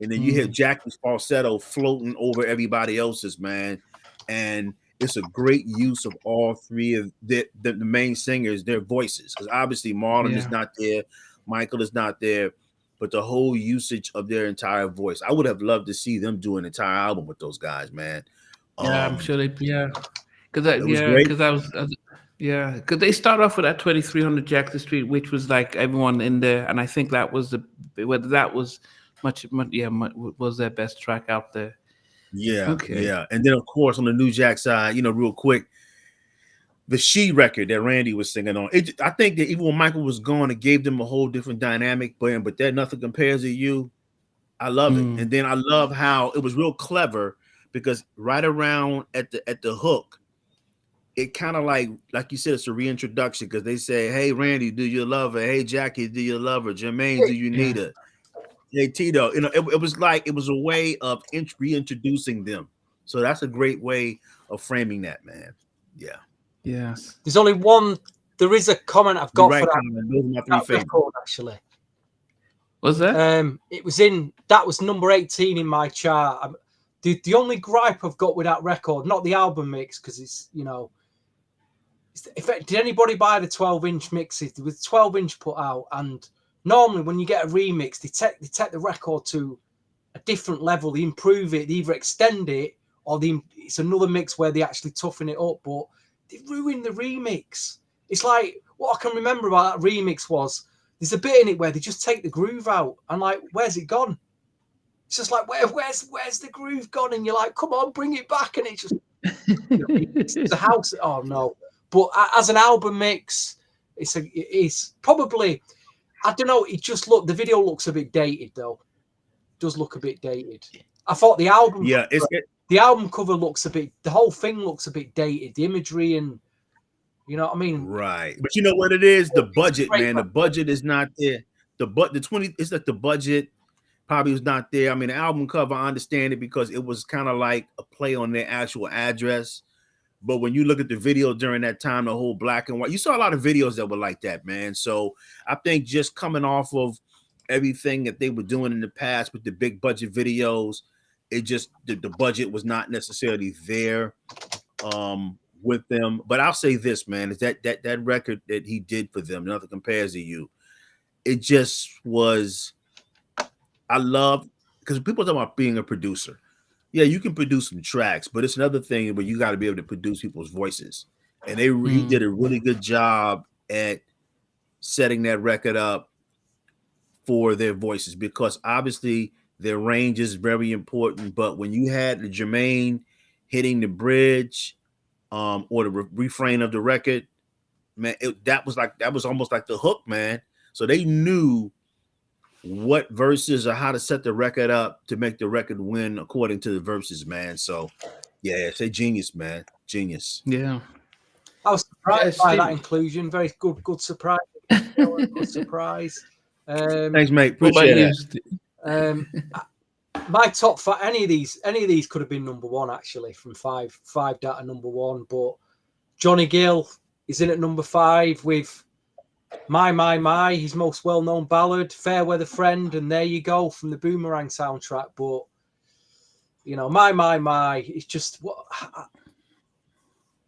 and then you hear Jackie's falsetto floating over everybody else's, man. And it's a great use of all three of the main singers, their voices, because obviously Marlon is not there, Michael is not there, but the whole usage of their entire voice. I would have loved to see them do an entire album with those guys, man. Yeah, I'm sure they. It was great. Because they start off with that 2300 Jackson Street, which was like everyone in there, and I think that was whether that was was their best track out there. Yeah, Okay. yeah. And then of course on the New Jack side, real quick, the She record that Randy was singing on. I think that even when Michael was gone, it gave them a whole different dynamic. But that Nothing Compares to You, I love it. And then I love how it was real clever, because right around at the hook, it kind of like you said, it's a reintroduction, because they say, "Hey Randy, do you love her? Hey Jackie, do you love her? Jermaine, do you need her? Hey Tito." It was a way of reintroducing them. So that's a great way of framing that, man. Yeah. Yes. There's only one. There is a comment I've got for that, Those are my three favorites. record, actually. Was that? It was that was number 18 in my chart. The only gripe I've got with that record, not the album mix, because it's did anybody buy the 12-inch mixes? There was 12-inch put out, and normally when you get a remix, they take the record to a different level. They improve it, they either extend it, or it's another mix where they actually toughen it up. But they ruined the remix. It's like, what I can remember about that remix was there's a bit in it where they just take the groove out, and like, where's it gone? It's just like, where's the groove gone? And you're like, come on, bring it back, and it's just it's a house. Oh no. But as an album mix, it's probably, I don't know. The video looks a bit dated though. It does look a bit dated. I thought the album, the album cover looks the whole thing looks a bit dated. The imagery and, you know what I mean? Right. But you know what it is? The budget, man. The budget is not there. It's like the budget probably was not there. I mean, the album cover, I understand it, because it was kind of like a play on their actual address. But when you look at the video during that time, the whole black and white, you saw a lot of videos that were like that, man. So I think just coming off of everything that they were doing in the past with the big budget videos, it just the budget was not necessarily there with them. But I'll say this, man, is that record that he did for them, Nothing Compares to You, it just was, I love, because people talk about being a producer. Yeah, you can produce some tracks, but it's another thing where you got to be able to produce people's voices. And he did a really good job at setting that record up for their voices, because obviously their range is very important. But when you had the Jermaine hitting the bridge or the refrain of the record, man, that was almost like the hook, man. So they knew what verses or how to set the record up to make the record win according to the verses, man. So yeah, say genius, man. Genius. Yeah. I was surprised by that inclusion. Very good surprise. Good surprise. Thanks, mate. Appreciate it. My top five, any of these could have been number one, actually, from five data number one. But Johnny Gill is in at number 5 with My, his most well-known ballad, Fair Weather Friend, and There You Go from the Boomerang soundtrack. But, My, it's just what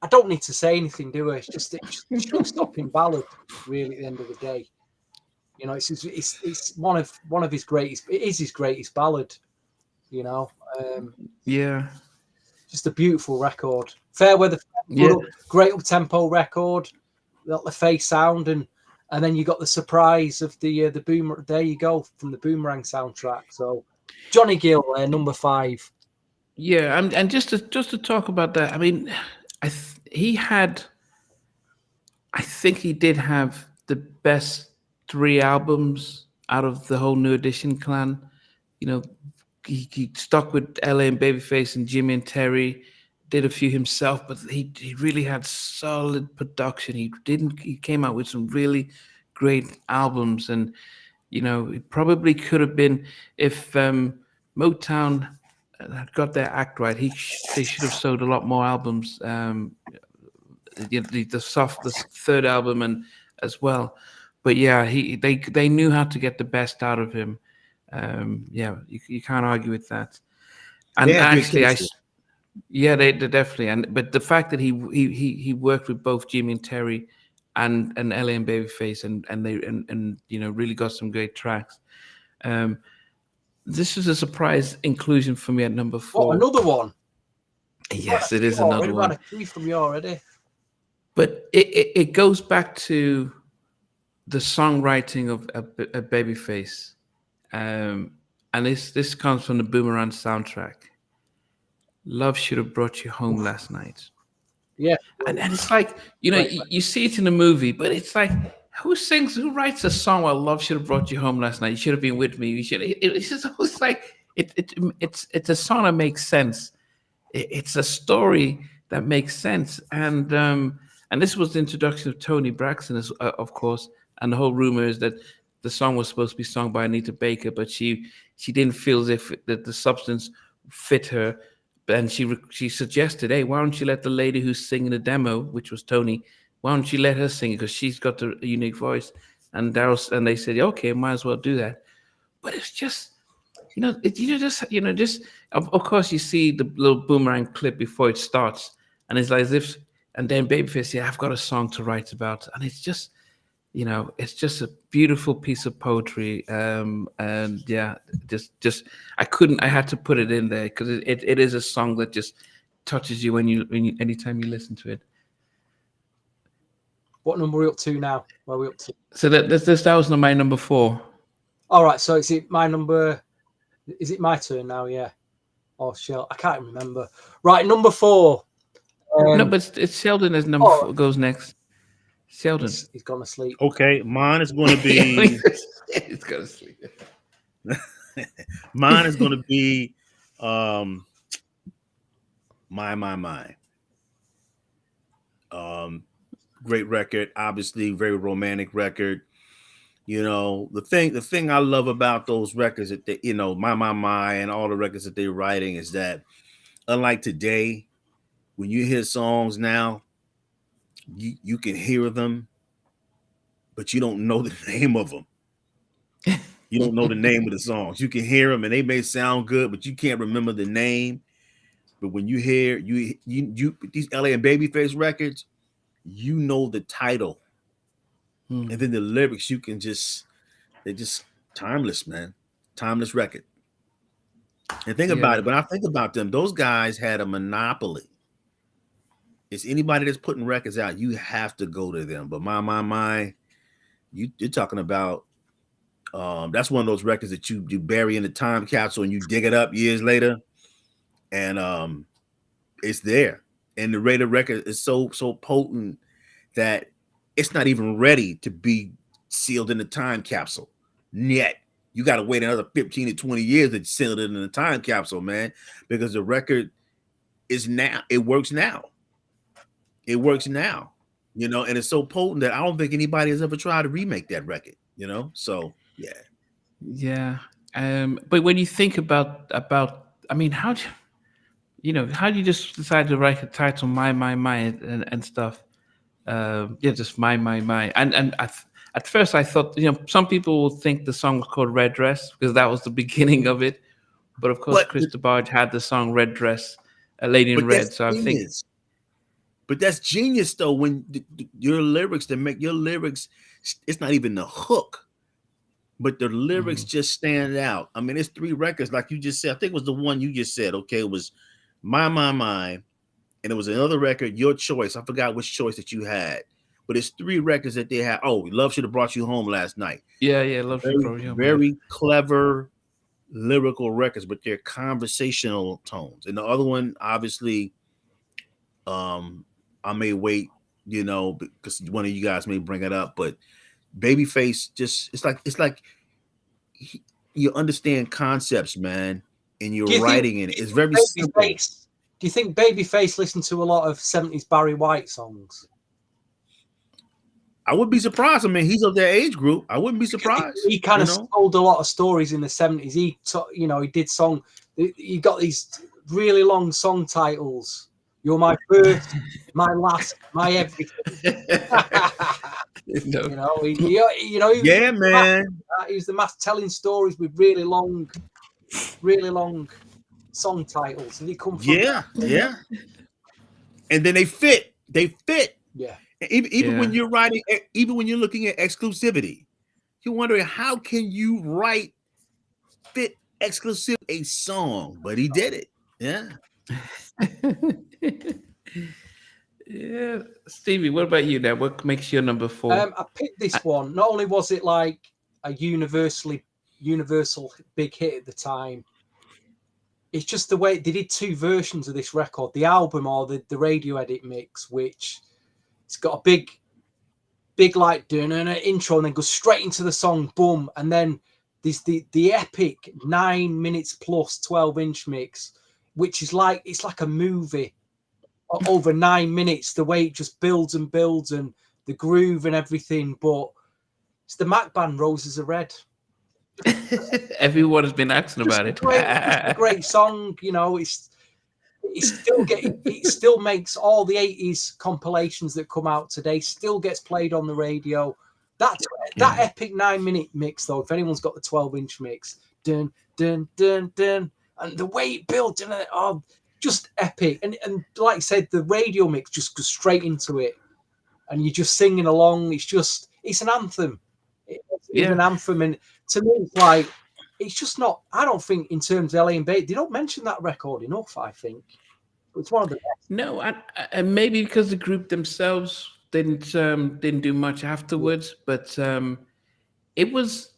I don't need to say anything, do I? It's just a show-stopping ballad, really, at the end of the day. It's one of his greatest. It is his greatest ballad. Yeah. Just a beautiful record. Fair Weather Friend, great up-tempo record. Got the face sound and then you got the surprise of the boomer. There you go, from the Boomerang soundtrack. So Johnny Gill, number 5. Yeah, and just to talk about that, I mean, I think he did have the best three albums out of the whole New Edition clan. You know, he stuck with LA and Babyface and Jimmy and Terry. Did a few himself, but he really had solid production. He came out with some really great albums, and it probably could have been if Motown had got their act right. They should have sold a lot more albums. The third album and as well, but yeah, they knew how to get the best out of him. Yeah, you can't argue with that. They And had good actually, chemistry. yeah, they definitely. And but the fact that he worked with both Jimmy and Terry, and LA and Babyface, and really got some great tracks. Um, this was a surprise inclusion for me at number What, 4. another one? Yes, it is another We've had one. a few from you already. But it goes back to the songwriting of a Babyface, and this comes from the Boomerang soundtrack. Love should have brought you home last night. Yeah. And it's like, you see it in the movie, but it's like, who writes a song while love should have brought you home last night? You should have been with me. It's just always like, it's a song that makes sense. It's a story that makes sense. And this was the introduction of Tony Braxton, of course. And the whole rumor is that the song was supposed to be sung by Anita Baker, but she didn't feel as if that the substance fit her. And she suggested, hey, why don't you let the lady who's singing the demo, which was Tony, why don't you let her sing it, because she's got a unique voice. And they said, okay, might as well do that. But it's just, of course you see the little Boomerang clip before it starts, and it's like as if, and then Babyface, yeah, I've got a song to write about, and it's just, it's just a beautiful piece of poetry. And yeah, I had to put it in there because it is a song that just touches you anytime you listen to it. What number are we up to now? Where are we up to? So that was my number 4. All right. So is it my turn now? Yeah. Oh, shit. I can't remember. Right. Number 4. No, but it's Sheldon as number 4 goes next. Sheldon. He's gone to sleep. Okay, mine is going to be. He's gonna sleep. Mine is going to be my. Great record, obviously very romantic record. The thing I love about those records that they, my, and all the records that they're writing is that unlike today, when you hear songs now, you can hear them, but you don't know the name of them. You don't know the name of the songs. You can hear them and they may sound good, but you can't remember the name. But when you hear you these LA and Babyface records, you know the title. And then the lyrics, they're just timeless, man. Timeless record. And think about it. When I think about them, those guys had a monopoly. It's anybody that's putting records out, you have to go to them. But my, you're talking about that's one of those records that you bury in the time capsule and you dig it up years later, and it's there. And the Raider record is so potent that it's not even ready to be sealed in the time capsule yet. You got to wait another 15 to 20 years to seal it in the time capsule, man, because the record is now. It works now. It works now, and it's so potent that I don't think anybody has ever tried to remake that record, So yeah. Yeah. But when you think about, I mean, how do you just decide to write a title, my, and stuff? Just my, and at first I thought, some people will think the song was called Red Dress because that was the beginning of it. But of course, Chris DeBarge had the song Red Dress, A Lady in Red. So I think. But that's genius, though. When your lyrics, it's not even the hook, but the lyrics just stand out. I mean, it's 3 records, like you just said. I think it was the one you just said. Okay, it was my, and it was another record, Your Choice. I forgot which choice that you had, but it's 3 records that they had. Oh, Love Should Have Brought You Home Last Night. Yeah, Love Should Have Brought You Home. Very clever lyrical records, but they're conversational tones. And the other one, obviously, I may wait, because one of you guys may bring it up, but Babyface just it's like you understand concepts, man, and you're Do you think writing in it. It's very simple. Babyface? Do you think Babyface listened to a lot of 70s Barry White songs? I wouldn't be surprised. I mean, he's of their age group. I wouldn't be Because surprised. he kind You of know, told a lot of stories in the 70s. He did song. He got these really long song titles. You're my first, my last, my everything. No. yeah, man. He was the master telling stories with really long song titles, and he come from Yeah. And then they fit. yeah. Even when Yeah. you're writing, even when you're looking at exclusivity, you're wondering how can you write fit exclusive a song, but he did it. Yeah. Yeah, Stevie, what about you now? What makes your number 4? I picked this one. Not only was it like a universal big hit at the time, it's just the way they did 2 versions of this record: the album or the radio edit mix, which it's got a big like intro and then goes straight into the song, boom, and then there's the epic 9 minutes plus 12-inch mix, which is like it's like a movie over 9 minutes. The way it just builds and builds and the groove and everything, but it's the Mac band Roses Are Red. Everyone has been asking about it. Just a great song, it still makes all the 80s compilations that come out today, still gets played on the radio. That epic 9-minute mix, though, if anyone's got the 12-inch mix, dun dun dun dun, and the way it built, just epic. And like I said, the radio mix just goes straight into it, and you're just singing along. It's an anthem. It's an anthem, and to me, it's like, it's just not. I don't think in terms of LA and Bay, they don't mention that record enough. I think it's one of the best. No, and maybe because the group themselves didn't do much afterwards, but it was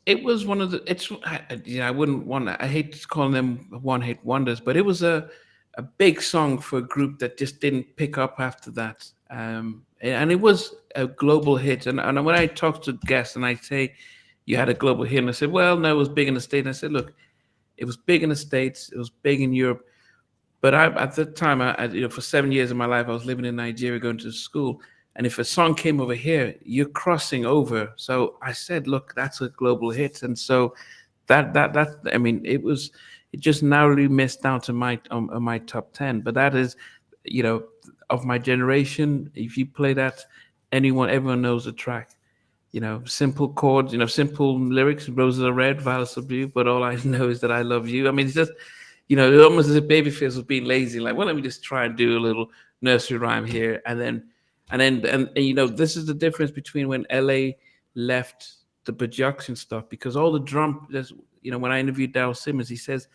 one of the. I wouldn't want. I hate calling them one hit wonders, but it was a big song for a group that just didn't pick up after that. And it was a global hit. And when I talk to guests and I say you had a global hit, and I said, well, no, it was big in the States. And I said, look, it was big in the States, it was big in Europe. But at the time, for 7 years of my life, I was living in Nigeria, going to school. And if a song came over here, you're crossing over. So I said, look, that's a global hit. And so it just narrowly missed down to my top 10. But that is, of my generation, if you play that, everyone knows the track. Simple chords, simple lyrics, roses are red, violets are blue, but all I know is that I love you. I mean, it's just, almost as if Babyface was being lazy, like, well, let me just try and do a little nursery rhyme here. And this is the difference between when LA left the production stuff, because all the drum, when I interviewed Daryl Simmons, he says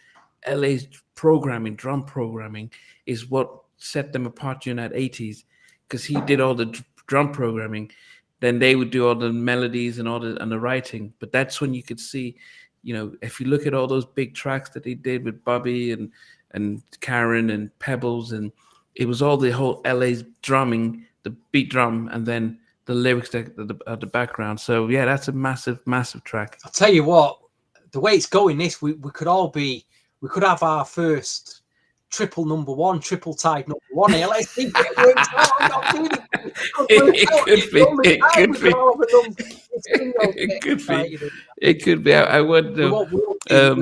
LA's drum programming is what set them apart during that 80s, because he did all the drum programming. Then they would do all the melodies and the writing. But that's when you could see, if you look at all those big tracks that he did with Bobby and Karen and Pebbles, and it was all the whole LA's drumming, the beat drum, and then the lyrics at the background. So yeah, that's a massive, massive track. I'll tell you what, the way it's going, we could have our first triple number one, triple tied number one here. Let's think it works out. It could be. I would. We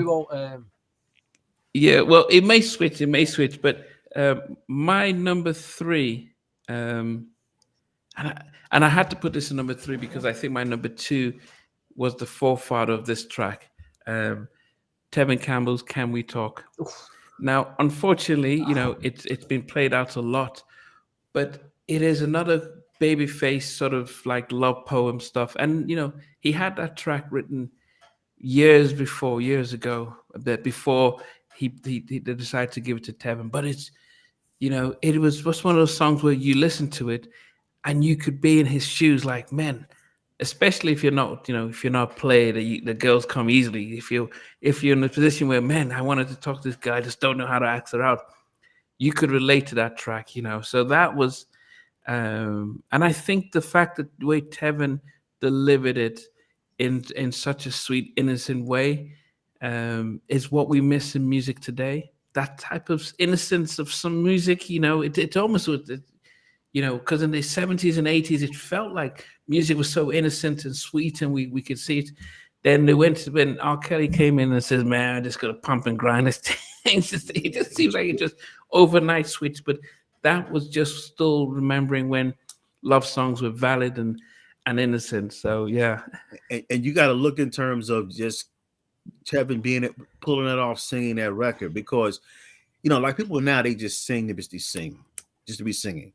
won't. Yeah, well, it may switch. But my number 3, and I had to put this in number 3 because I think my number 2 was the forefather of this track. Tevin Campbell's "Can We Talk." Now, unfortunately, it's been played out a lot, but it is another Babyface sort of like love poem stuff. And he had that track written years ago, that before he decided to give it to Tevin. But it's it was just one of those songs where you listen to it and you could be in his shoes, like, man. Especially if you're not played, the girls come easily. If you're in a position where, man, I wanted to talk to this guy, I just don't know how to ask her out, you could relate to that track, So that was, and I think the fact that the way Tevin delivered it in such a sweet, innocent way, is what we miss in music today. That type of innocence of some music, it almost would, because in the 70s and 80s, it felt like music was so innocent and sweet, and we could see it. Then they went when R. Kelly came in and says, "Man, I just got to pump and grind this thing." It just seems like it just overnight switched. But that was just still remembering when love songs were valid and innocent. So yeah, And you got to look in terms of just Kevin pulling it off, singing that record, because like people now, they just sing to be sing, just to be singing.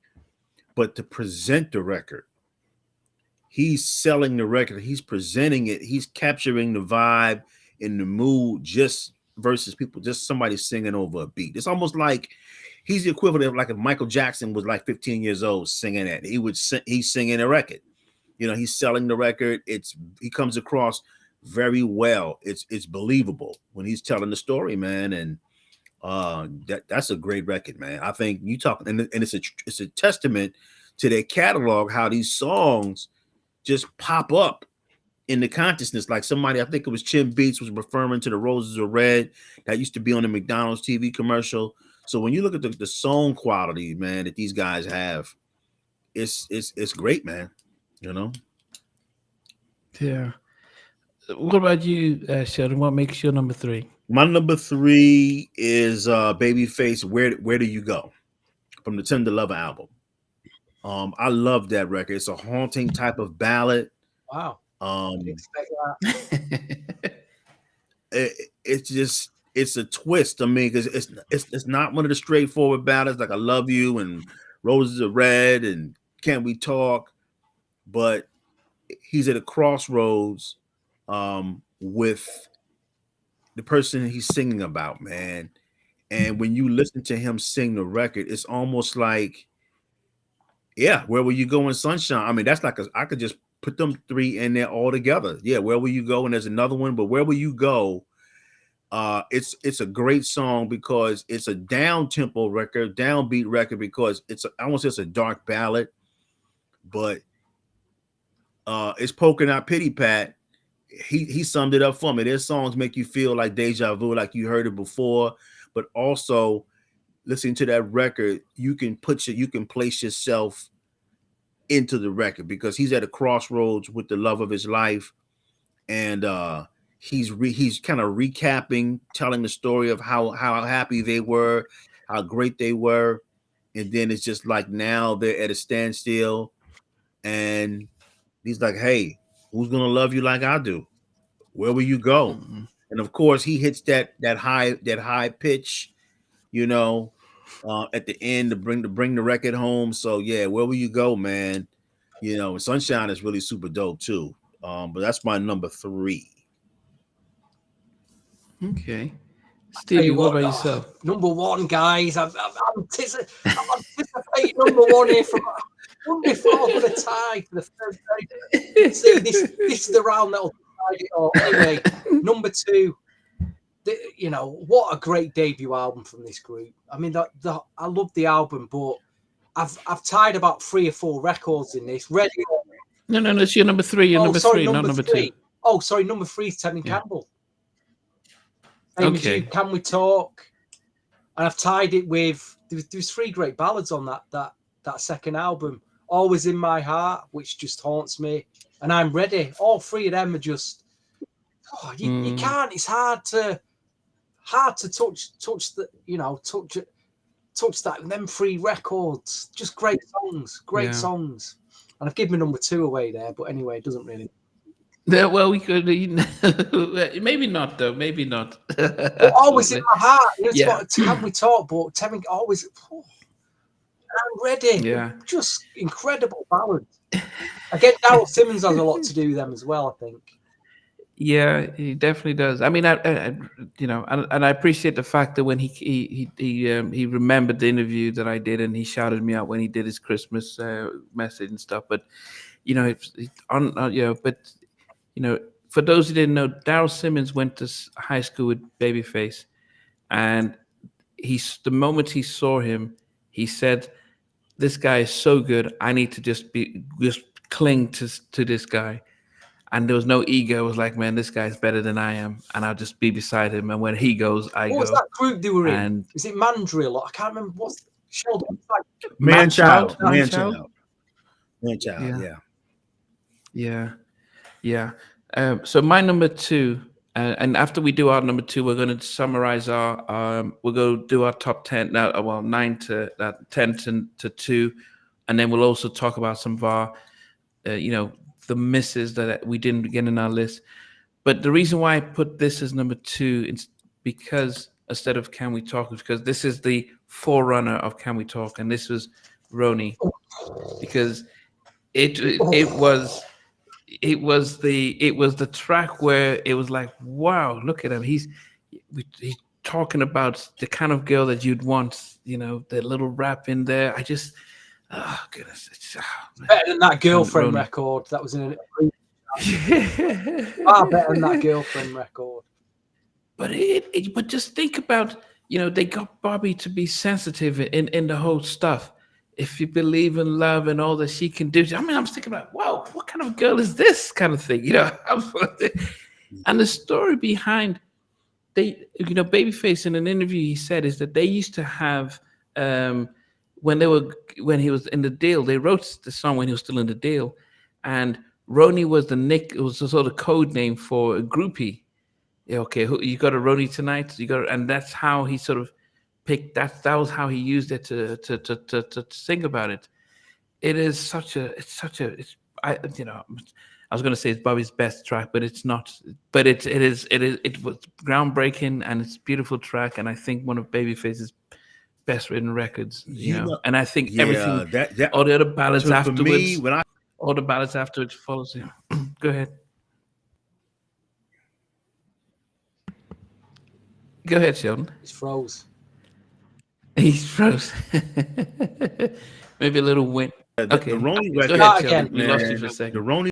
But to present the record, he's selling the record, he's presenting it, he's capturing the vibe and the mood, just versus people, just somebody singing over a beat. It's almost like he's the equivalent of like if Michael Jackson was like 15 years old singing it. He's singing a record. He's selling the record. He comes across very well. It's believable when he's telling the story, man. And that's a great record, man. I think you talk, and it's a testament to their catalog, how these songs just pop up in the consciousness. Like somebody, I think it was Chin Beats, was referring to the Roses Are Red that used to be on the McDonald's TV commercial. So when you look at the song quality, man, that these guys have, it's great, man. Yeah. What about you, Sheldon? What makes your number three? My number three is Babyface. Where do you go? From the Tender Lover album. I love that record. It's a haunting type of ballad. Wow. Didn't expect that. It's a twist. I mean, because it's not one of the straightforward ballads like I Love You and Roses Are Red and Can We Talk, but he's at a crossroads with the person he's singing about, man. And when you listen to him sing the record, it's almost like, yeah, Where Will You Go in Sunshine? I mean, that's like I could just put them three in there all together. Yeah, Where Will You Go? And there's another one, but Where Will You Go? It's a great song because it's a down tempo record, downbeat record, because I won't say it's a dark ballad, but it's Poking Out Pity Pat. He summed it up for me. Their songs make you feel like deja vu, like you heard it before, but also listening to that record, you can place yourself into the record because he's at a crossroads with the love of his life, and he's kind of recapping, telling the story of how happy they were, how great they were, and then it's just like now they're at a standstill, and he's like, "Hey, who's gonna love you like I do? Where will you go?" Mm-hmm. And of course, he hits that high pitch, at the end to bring the record home. So yeah, Where Will You Go, man? Sunshine is really super dope too. But that's my number three. Okay. Tell Stevie, you what what, about yourself? number one, guys. I'm anticipating number one here from. Wouldn't be far for the tie for the first day. See, this is the round that'll decide it all. Anyway, number two. What a great debut album from this group. I mean, I love the album, but I've tied about 3 or 4 records in this. Ready? No, it's your number three. Your number three, not number three. two. Oh, sorry, number 3 is Tevin Campbell. Same as you, Can We Talk? And I've tied it with there's 3 great ballads on that second album. Always in My Heart, which just haunts me, and I'm Ready. All 3 of them are just you can't. It's hard to touch that. Them 3 records, just great songs. And I've given number 2 away there, but anyway, it doesn't really. Yeah, well, we could maybe not though. Maybe not. Always in My Heart. Yeah. Can We Talk? But Tevin always. I'm Ready. Yeah. Just incredible ballad. Again, Daryl Simmons has a lot to do with them as well, I think. Yeah, he definitely does. I mean, I and I appreciate the fact that when he remembered the interview that I did, and he shouted me out when he did his Christmas message and stuff. But for those who didn't know, Daryl Simmons went to high school with Babyface, and the moment he saw him, he said, "This guy is so good. I need to just cling to this guy." and there was no ego. It was like, man, this guy's better than I am, and I'll just be beside him. And when he goes, I What go. was that group they were in? And Is it Mandrill? I can't remember. What's Sheldon? Man Child. Child. Yeah. Yeah. So my number two, and after we do our number two, we're going to summarize our. We'll go do our top 10 now. Well, 9 to 10 to 2, and then we'll also talk about some of our, the misses that we didn't get in our list. But the reason why I put this as number 2 is because instead of Can We Talk, is because this is the forerunner of Can We Talk, and this was Roni, because it was the track where it was like, wow, look at him. He's talking about the kind of girl that you'd want, the little rap in there. I just, oh goodness, better than that Girlfriend Roni. record that was in far better than that Girlfriend record. But but just think about, they got Bobby to be sensitive in the whole stuff. If you believe in love and all that she can do, I mean, I'm thinking about, wow, what kind of girl is this kind of thing, And the story behind Babyface, in an interview, he said is that they used to have when he was in the deal, they wrote the song when he was still in the deal, and Roni was it was a sort of code name for a groupie. Yeah, okay, you got a Roni tonight, and that's how he sort of picked that was how he used it to sing about it. I was going to say it's Bobby's best track, but it's not. But it was groundbreaking, and it's a beautiful track, and I think one of Babyface's best written records. And I think everything, all the other ballads afterwards, all the ballads afterwards follows him. Go ahead. Go ahead, Sheldon. He's froze. He's froze. Maybe a little wind. Okay. The Roni record. Go ahead, again. We lost you for a second. The Roni.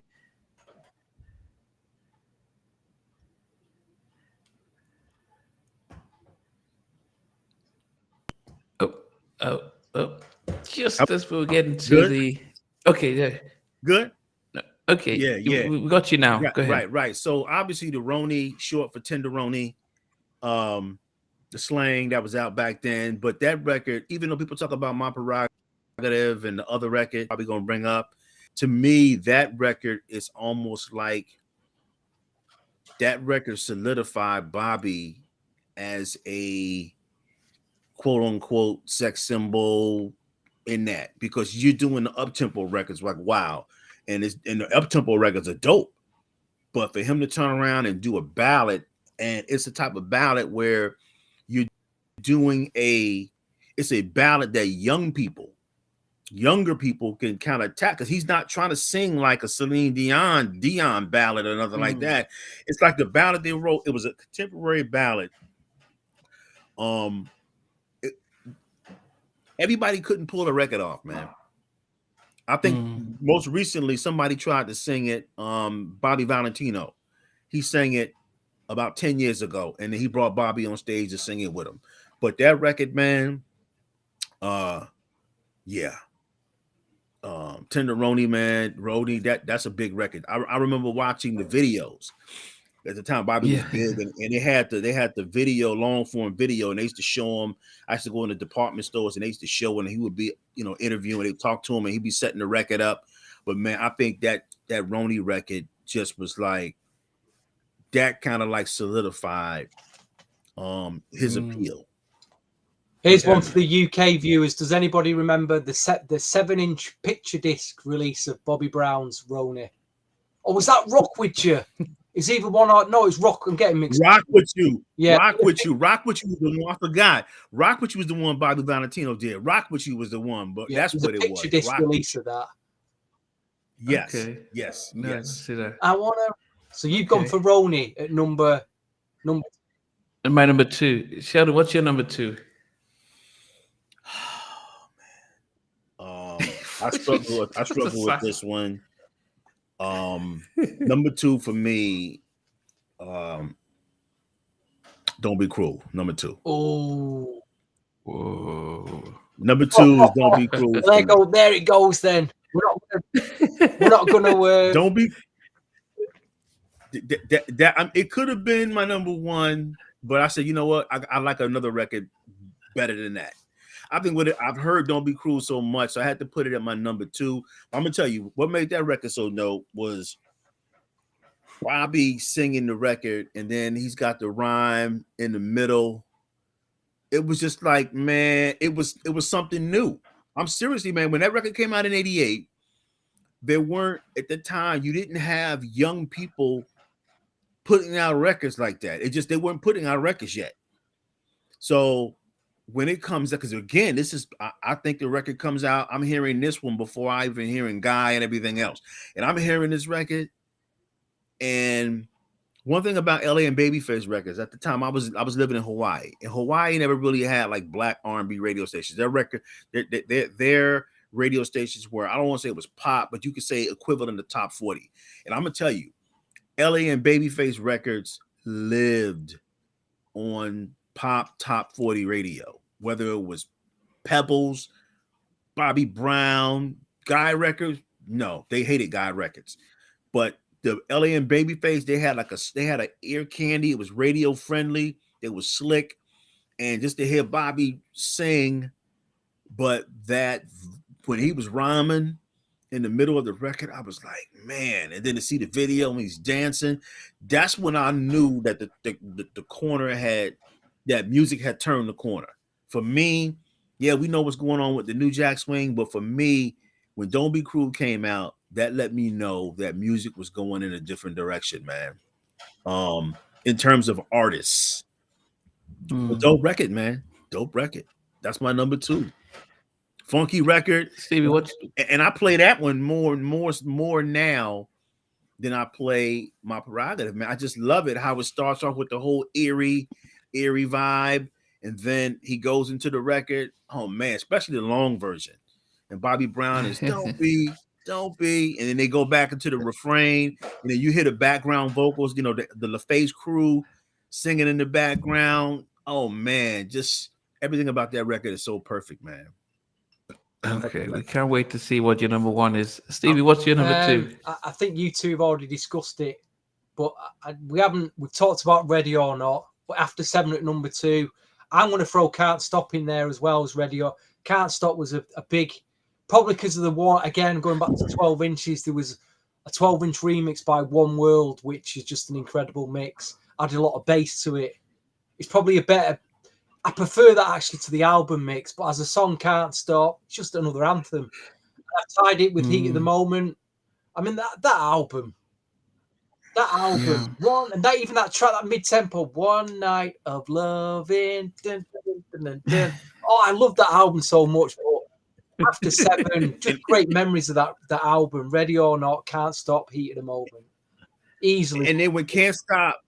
Oh. Just as we were getting to the. Okay, yeah. Good? Okay. Yeah. We got you now. Go ahead. Right. So obviously the Roni, short for Tenderoni, the slang that was out back then. But that record, even though people talk about My Prerogative and the other record probably gonna bring up, to me, that record is almost like that record solidified Bobby as a quote unquote sex symbol in that, because you're doing the up-tempo records like wow, and the up-tempo records are dope. But for him to turn around and do a ballad, and it's the type of ballad where you're doing it's a ballad that younger people can kind of attack, because he's not trying to sing like a Celine Dion ballad or nothing like that. It's like the ballad they wrote. It was a contemporary ballad. Everybody couldn't pull the record off, man. I think most recently somebody tried to sing it. Bobby Valentino, he sang it about 10 years ago, and then he brought Bobby on stage to sing it with him. But that record, man, Tenderoni, man, Roni, that's a big record. I remember watching the videos at the time. Bobby was big, and they had the video, long form video, and they used to show him. I used to go in the department stores, and they used to show, and he would be, interviewing. They talk to him, and he'd be setting the record up. But man, I think that Roni record just was like that, kind of like solidified his appeal. Here's one for the UK viewers. Does anybody remember the 7-inch picture disc release of Bobby Brown's Roni? Or was that Rock With You? It's either one or no, it's Rock. I'm getting mixed. Rock With You. Yeah. Rock With You. Rock With You was the one. I forgot. Rock With You was the one Bobby Valentino did. Rock With You was the one, but that's what it was. Picture disc release of that. Yes. Okay. Yes. No, yes. See that. I wanna. So you've gone for Roni at number. And my number 2. Sheldon, what's your number 2? I struggle with this one. Number 2 for me, Don't Be Cruel. Number 2. Oh, whoa! Number 2 is Don't Be Cruel. There it goes. Then we're not gonna. Don't be. It could have been my number one, but I said, you know what? I like another record better than that. I think what I've heard "Don't Be Cruel" so much, so I had to put it at my number two. I'm gonna tell you what made that record so dope was Bobby singing the record, and then he's got the rhyme in the middle. It was just like, man, it was something new. I'm seriously, man. When that record came out in '88, there weren't at the time. You didn't have young people putting out records like that. It just they weren't putting out records yet. So when it comes out, because again, this is I think the record comes out. I'm hearing this one before I even hearing Guy and everything else, and I'm hearing this record. And one thing about LA and Babyface records at the time, I was living in Hawaii. And Hawaii never really had like black R&B radio stations. Their radio stations were, I don't want to say it was pop, but you could say equivalent to top 40. And I'm gonna tell you, LA and Babyface records lived on pop top 40 radio, whether it was Pebbles, Bobby Brown, Guy records. No, they hated Guy records. But the LA and Babyface, they had an ear candy. It was radio friendly. It was slick. And just to hear Bobby sing, but that when he was rhyming in the middle of the record, I was like, man. And then to see the video when he's dancing, that's when I knew that the corner had, that music had turned the corner. For me, yeah, we know what's going on with the New Jack Swing, but for me, when Don't Be Cruel came out, that let me know that music was going in a different direction, man. In terms of artists. Dope record, man. Dope record. That's my number two. Funky record. Stevie, what's and I play that one more now than I play My Prerogative, man. I just love it how it starts off with the whole eerie vibe, and then he goes into the record. Oh man, especially the long version. And Bobby Brown is don't be, and then they go back into the refrain, and then you hear the background vocals, you know, the LaFace crew singing in the background. Oh man, just everything about that record is so perfect, man. okay? We can't wait to see what your number one is. Stevie, what's your number two? I think you two have already discussed it, but we've talked about Ready or Not, but After Seven at number two, I'm going to throw Can't Stop in there as well as Ready or Can't Stop was a big, probably because of the one, again, going back to 12 inches, there was a 12-inch remix by One World, which is just an incredible mix. Added a lot of bass to it. It's probably a better, I prefer that actually to the album mix, but as a song, Can't Stop, it's just another anthem. I tied it with Heat of the Moment. I mean, that album, one, and that track, that mid-tempo, One Night of Loving. Dun, dun, dun, dun, dun. Oh, I love that album so much. But After Seven, just great memories of that album. Ready or Not, Can't Stop, Heat of the Moment. Easily. And then when Can't Stop,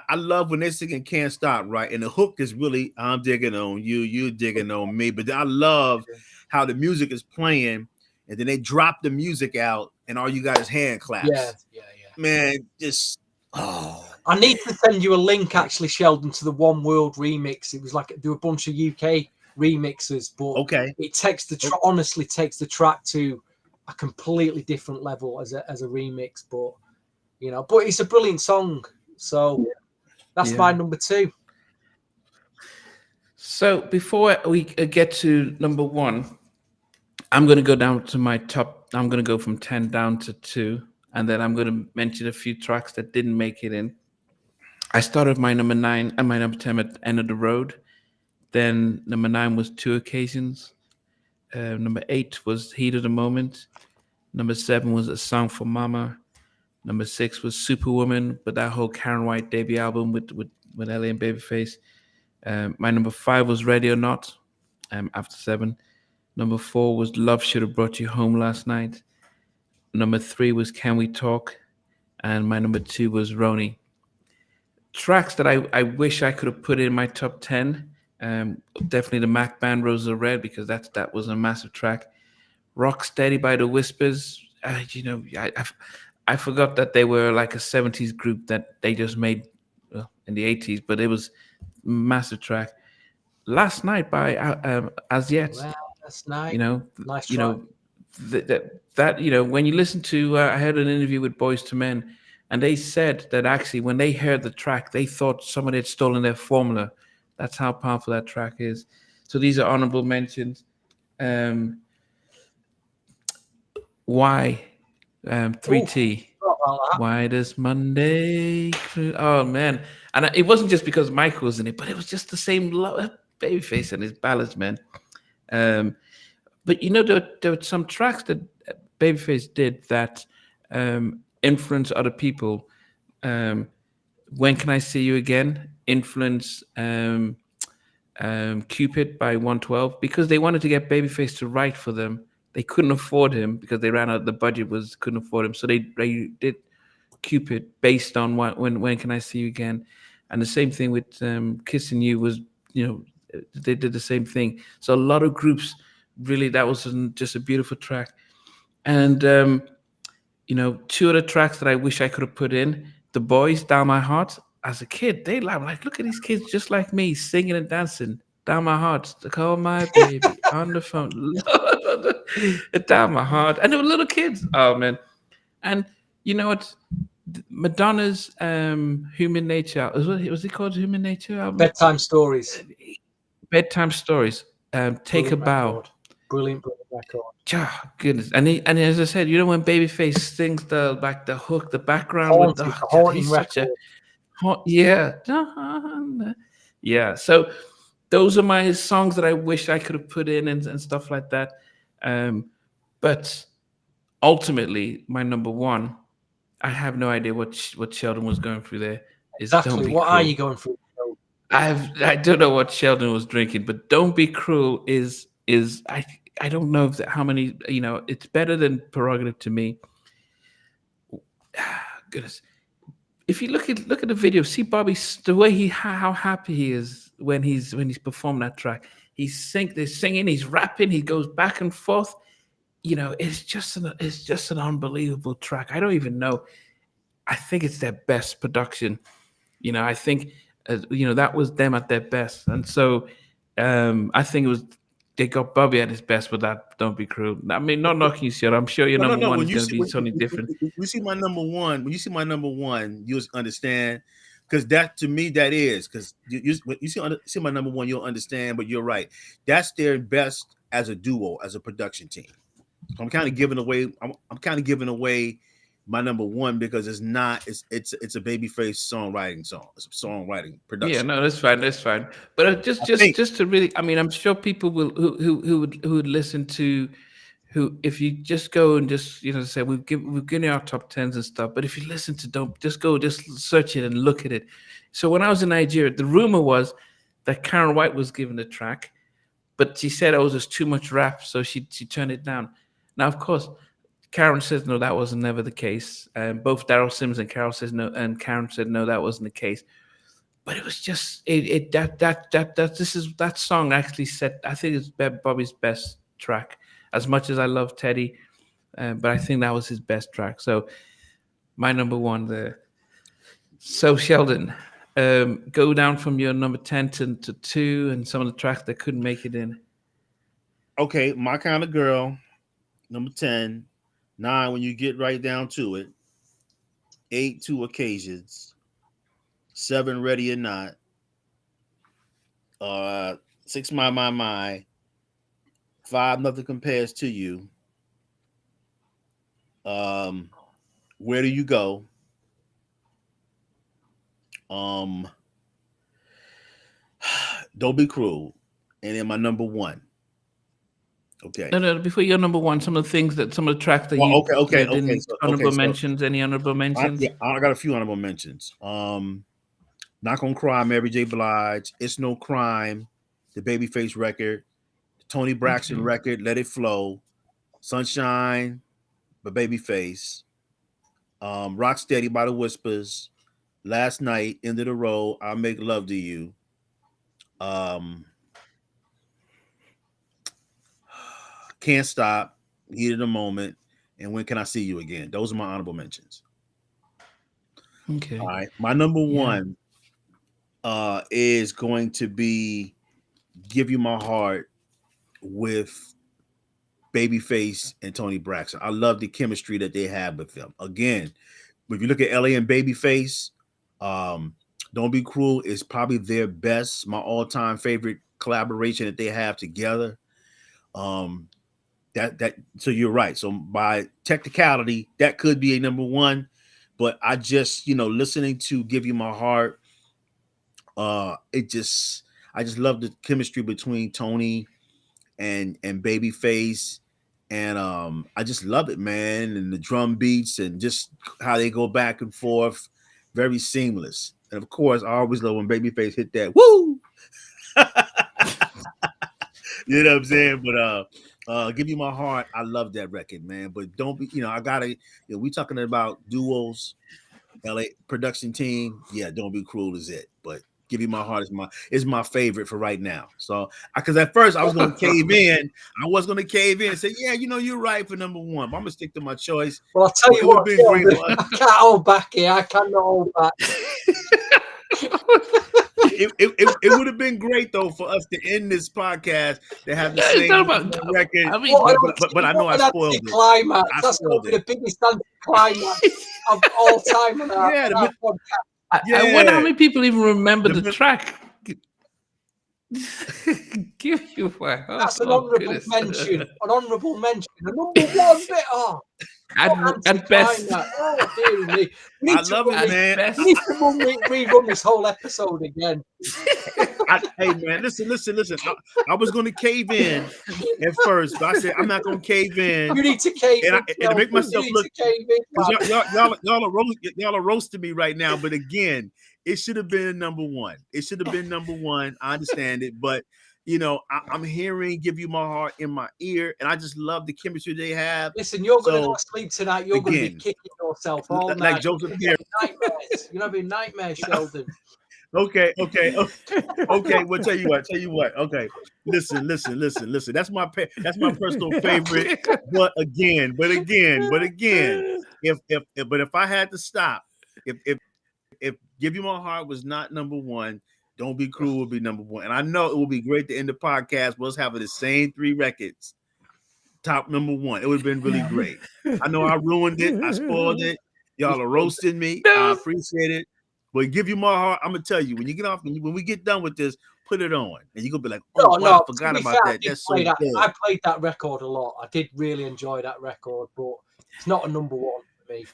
I love when they're singing Can't Stop, right? And the hook is really, I'm digging on you, you digging on me. But I love how the music is playing, and then they drop the music out, and all you got is hand claps. Yeah. Man, just, oh. I need to send you a link, actually, Sheldon, to the One World remix. It was like, there were a bunch of UK remixes, but okay, it takes honestly takes the track to a completely different level as a remix. But, you know, but it's a brilliant song. So that's my number two. So before we get to number one, I'm going to go down to my top. I'm going to go from 10 down to 2, and then I'm going to mention a few tracks that didn't make it in. I started my number 9 and my number 10 at End of the Road. Then number 9 was Two Occasions. Number 8 was Heat of the Moment. Number 7 was A Song for Mama. Number 6 was Superwoman, but that whole Karen White debut album with LA and Babyface. My number 5 was Ready or Not, After 7. Number 4 was Love Should Have Brought You Home Last Night. Number 3 was Can We Talk? And my number 2 was Roni. Tracks that I wish I could have put in my top 10. Definitely the Mac Band Roses Are Red, because that was a massive track. Rock Steady by the Whispers. I forgot that they were like a 70s group that they just made in the 80s, but it was a massive track. Last Night by As Yet. Well, Last Night. Nice track. That when you listen to, I heard an interview with Boyz II Men, And they said that actually, when they heard the track, they thought somebody had stolen their formula. That's how powerful that track is. So these are honorable mentions. Um, why? Oh, 3T. forgot about that. Why does Monday? Oh man! And it wasn't just because Michael was in it, but it was just the same Babyface and his ballads, man. Um, but there were some tracks that Babyface did that influence other people. Um, when Can I See You Again? Influence Cupid by 112 because they wanted to get Babyface to write for them. They couldn't afford him because they ran out. The budget was couldn't afford him, so they did Cupid based on when Can I See You Again, and the same thing with Kissing You was they did the same thing. So a lot of groups really that was just a beautiful track, and two other tracks that I wish I could have put in. The Boys, Down My Heart. As a kid, they like, look at these kids just like me, singing and dancing. Down my heart, to call my baby on the phone. Down my heart. And they were little kids. Oh, man. And you know what? Madonna's Human Nature, was it called Human Nature album? Bedtime Stories. Bedtime Stories. Take a Brilliant Bow. record. Brilliant record. Oh, goodness. And as I said, when Babyface sings the hook, the background Haunted, with haunting he's record. such a yeah. Yeah. So those are my songs that I wish I could have put in and stuff like that. But ultimately, my number one, I have no idea what Sheldon was going through there. Is Exactly. Don't Be What Cruel. are you going through? I don't know what Sheldon was drinking, but Don't Be Cruel is I don't know how many, it's better than Prerogative to me. Goodness. If you look at the video, see Bobby, the way how happy he is when he's performing that track. They're singing, he's rapping, he goes back and forth. It's just an unbelievable track. I don't even know. I think it's their best production. I think that was them at their best, and so I think it was they got Bobby at his best with that. Don't Be Cruel. I mean, not knocking you, sir. I'm sure your number one is going to be something different. When you see my number one, you'll understand. Because that to me, that is because you see my number one, you'll understand. But you're right, that's their best as a duo, as a production team. I'm kind of giving away. I'm kind of giving away my number one because it's not. It's a Babyface songwriting song. It's a songwriting production. Yeah, no, that's fine. But just to really, I mean, I'm sure people will who would listen to who if you just go and just say we've given you our top tens and stuff. But if you listen to don't just go just search it and look at it. So when I was in Nigeria, the rumor was that Karen White was given the track, but she said it was just too much rap, so she turned it down. Now, of course, Karen says no, that wasn't never the case. Both Daryl Sims and Carol says no, and Karen said no, that wasn't the case. But it was just that song actually set. I think it's Bobby's best track. As much as I love Teddy, but I think that was his best track. So my number one there. So Sheldon, go down from your number 10 to 2 and some of the tracks that couldn't make it in. Okay, My Kind of Girl, number 10. 9, when you get right down to it. 8, 2 Occasions. 7, Ready or Not. 6, My. 5, Nothing Compares to You. Where Do You Go? Don't Be Cruel. And then my number one. Okay. No. Before your number one, some of the tracks that okay. Honorable mentions. Any honorable mentions? I got a few honorable mentions. Not Gonna Cry, Mary J. Blige. It's No Crime, the Babyface record, the Tony Braxton record, Let It Flow, Sunshine, the Babyface, Rock Steady by the Whispers, Last Night, End of the Road, I'll Make Love to You. Can't Stop, Heat of the Moment, and When Can I See You Again? Those are my honorable mentions. Okay. All right. My number one is going to be Give You My Heart with Babyface and Tony Braxton. I love the chemistry that they have with them. Again, if you look at LA and Babyface, Don't Be Cruel is probably their best, my all-time favorite collaboration that they have together. So you're right. So by technicality, that could be a number one, but I just, listening to Give You My Heart, I just love the chemistry between Tony and Babyface. And I just love it, man. And the drum beats and just how they go back and forth, very seamless. And of course, I always love when Babyface hit that woo. You know what I'm saying? But Give You My Heart, I love that record, man. But don't be, we talking about duos, LA production team. Yeah, Don't Be Cruel is it. But Give You My Heart is my favorite for right now. So, because at first I was going to cave in. I was going to cave in and say, yeah, you're right for number one. But I'm going to stick to my choice. Well, I'll tell you what, I can't hold back here. I cannot hold back. It would have been great though for us to end this podcast to have the same record. I mean, but I know I spoiled it. Climax. That's going to be the biggest climax of all time on our podcast. I wonder how many people even remember the track. Give You My Heart. That's an honourable mention. An honourable mention. A number one bit. At best. Oh, dear me. I love it, man. We need to rerun this whole episode again. Hey, man, listen. I was going to cave in at first, but I said I'm not going to cave in. You need to cave in. And to make myself look. Y'all are roasting me right now, but again, it should have been number one. I understand it, but I'm hearing Give You My Heart in my ear, and I just love the chemistry they have. Listen, you're going to not sleep tonight. You're going to be kicking yourself all night. Like Joseph Pierre. Nightmares. You're having nightmares, Sheldon. Okay. Well, tell you what. Okay, listen. That's my personal favorite. But again, if I had to stop, if Give You My Heart was not number one, Don't Be Cruel would be number one. And I know it would be great to end the podcast with us having the same three records, top number one. It would have been really great. I know I ruined it. I spoiled it. Y'all are roasting me. I appreciate it. But Give You My Heart, I'm going to tell you, when you get off, when we get done with this, put it on. And you're going to be like, I forgot about that. That's so good. I played that record a lot. I did really enjoy that record, but it's not a number one for me.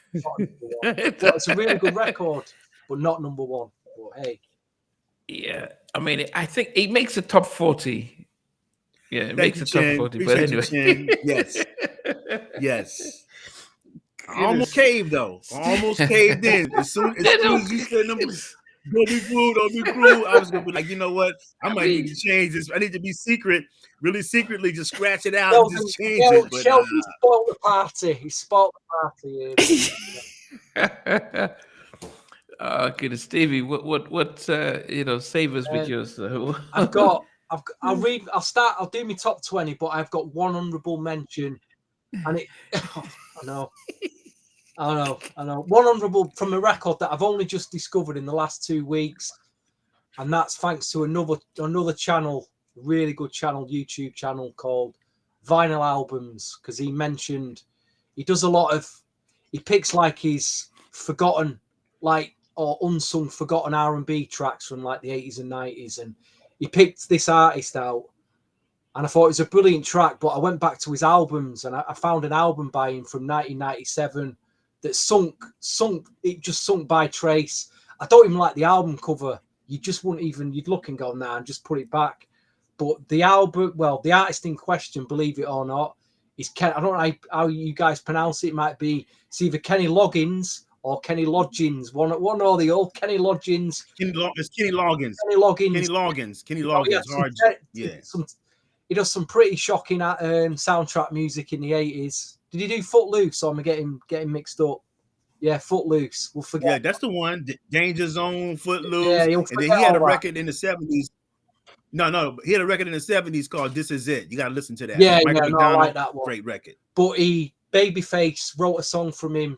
It's a really good record, but not number one. But hey. Yeah, I mean, I think it makes a top 40. Yeah, it makes a top 40. But anyway, yes. I almost caved though. In. As soon as you said number, Don't Be Cruel, I was gonna be like, you know what? I might need to change this. I need to be secret, really secretly, just scratch it out and just change it. But Sheldon spoiled the party. He spoiled the party. Okay, Stevie, what save us with yours. I'll do my top 20, but I've got one honourable mention, and I know. One honourable from a record that I've only just discovered in the last 2 weeks, and that's thanks to another channel, really good channel, YouTube channel called Vinyl Albums, because he does a lot of, he picks like his forgotten, like, or unsung forgotten R&B tracks from like the 80s and 90s, and he picked this artist out, and I thought it was a brilliant track, but I went back to his albums and I found an album by him from 1997 that sunk by Trace. I don't even like the album cover. You just wouldn't even, you'd look and go, nah, and just put it back. But the album, well, the artist in question, believe it or not, is Ken. I don't know how you guys pronounce it. It might be, it's either Kenny Loggins or Kenny Loggins, one or the old Kenny Loggins. It's Kenny Loggins. Kenny Loggins. He does some pretty shocking soundtrack music in the 80s. Did he do Footloose? Or am I getting mixed up? Yeah, Footloose. We'll forget. Yeah, that's the one. Danger Zone, Footloose. Yeah, and then he had a record in the 70s. No, he had a record in the 70s called This Is It. You got to listen to that. Yeah, I like that one. Great record. But Babyface wrote a song from him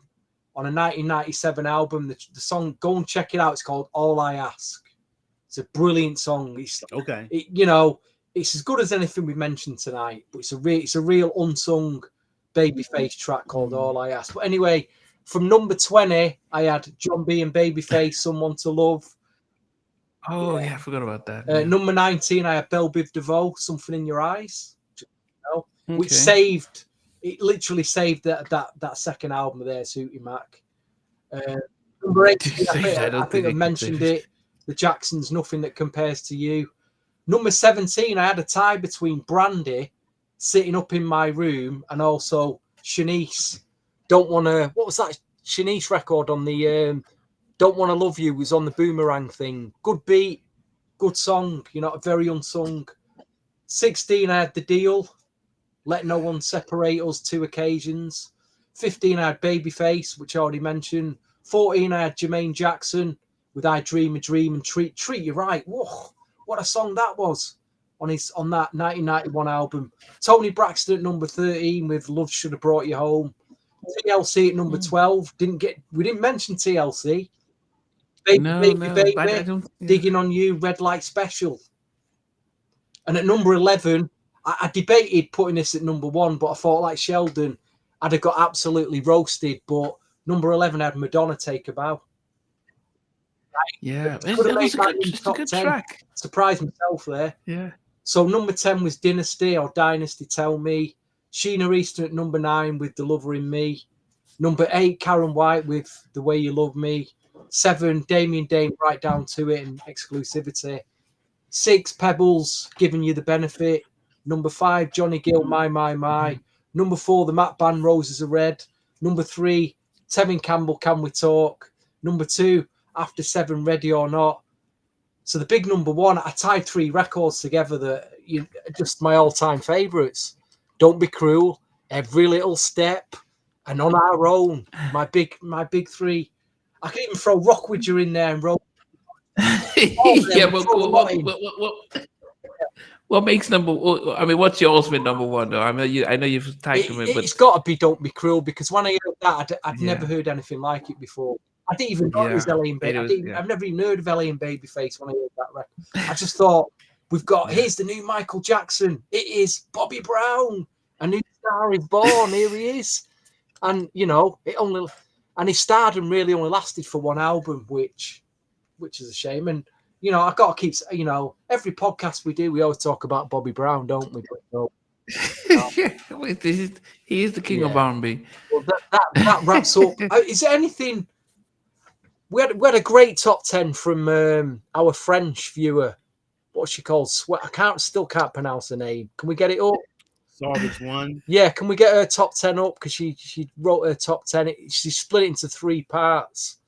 on a 1997 album. The song, go and check it out. It's called All I Ask. It's a brilliant song. It's as good as anything we mentioned tonight, but it's a real unsung Babyface track called All I Ask. But anyway, From number 20, I had John B and Babyface, Someone to Love. Oh yeah, I forgot about that. Yeah. Number 19, I had Belle Biv DeVoe, Something in Your Eyes, which Okay. it literally saved that second album there, Sooty Mac. Number 18, Saved it. I I don't think I it could mentioned save it. The Jacksons, Nothing That Compares to You. Number 17, I had a tie between Brandy, Sitting Up in My Room, and also Shanice. Don't Wanna. What was that Shanice record on the Don't Wanna Love You was on the Boomerang thing. Good beat, good song, very unsung. 16, I had The Deal, Let No One Separate Us, 2 occasions. 15, I had Babyface, which I already mentioned. 14, I had Jermaine Jackson with I Dream a Dream and Treat You Right. Whoa, what a song that was on that 1991 album. Tony Braxton at number 13 with Love Should Have Brought You Home. TLC at number 12. We didn't mention TLC. No, Baby, I don't. Yeah. Digging on You, Red Light Special. And at number 11, I debated putting this at number 1, but I thought, like Sheldon, I'd have got absolutely roasted. But number 11 had Madonna, Take a Bow. Yeah, it was a good track. Surprised myself there. Yeah. So number 10 was Dynasty or Dynasty, Tell Me. Sheena Easton at number 9 with The Lover in Me. Number 8, Karen White with The Way You Love Me. 7, Damien Dame, Right Down to It and Exclusivity. 6, Pebbles, Giving You the Benefit. Number 5, Johnny Gill, My. Number 4, the Matt Band, Roses Are Red. Number 3, Tevin Campbell, Can We Talk. Number 2, After 7, Ready or Not. So the big number 1, I tied 3 records together that just my all-time favourites. Don't Be Cruel, Every Little Step, and On Our Own. My big 3. I can even throw Rock With You in there and roll. Yeah, what makes number? I mean, what's your ultimate number 1 though? I know you've tagged them in, but it's got to be "Don't Be Cruel" because when I heard that, I'd never heard anything like it before. I didn't even know it was L.A. and Babyface. I've never even heard of L.A. and Babyface when I heard that record. I just thought, here's the new Michael Jackson. It is Bobby Brown. A new star is born. Here he is, and his stardom really only lasted for 1 album, which is a shame. And I got to keep, every podcast we do, we always talk about Bobby Brown, don't we? He is the king of R&B. Well, that wraps up. Is there anything? We had a great top 10 from our French viewer. What's she called? Still can't pronounce her name. Can we get it up? Savage One. Yeah, can we get her top 10 up? Because she wrote her top 10. She split it into 3 parts.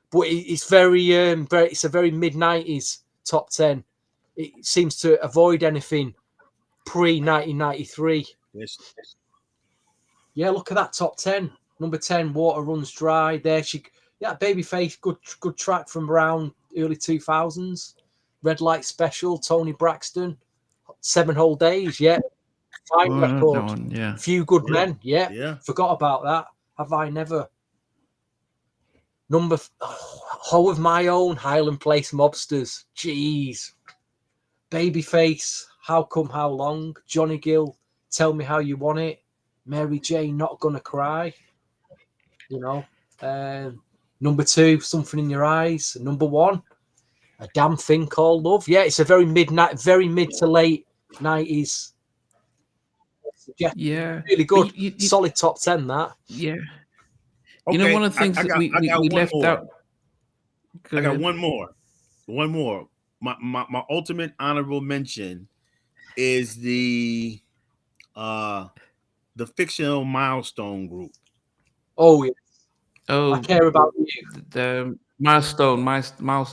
But it's it's a very mid-90s top 10. It seems to avoid anything pre-1993. Yes. Yeah, look at that top 10. Number 10, Water Runs Dry. There Babyface, good track from around early 2000s. Red Light Special, Tony Braxton, 7 Whole Days. Yeah, fine record. Yeah. Few Good Men. Yeah, forgot about that. Have I never? Hoe of My Own, Highland Place Mobsters. Jeez. Babyface, How Come How Long. Johnny Gill, Tell Me How You Want It. Mary J, Not Gonna Cry. Number 2, Something in Your Eyes. Number 1, A Damn Thing Called Love. Yeah, it's a very mid to late 90s. Yeah, really good. Solid top 10. That. Yeah. Okay, one of the things we left out. I got one more. My ultimate honorable mention is the fictional Milestone group. Oh yeah. Oh, I Care About You. The Milestone. Milestone.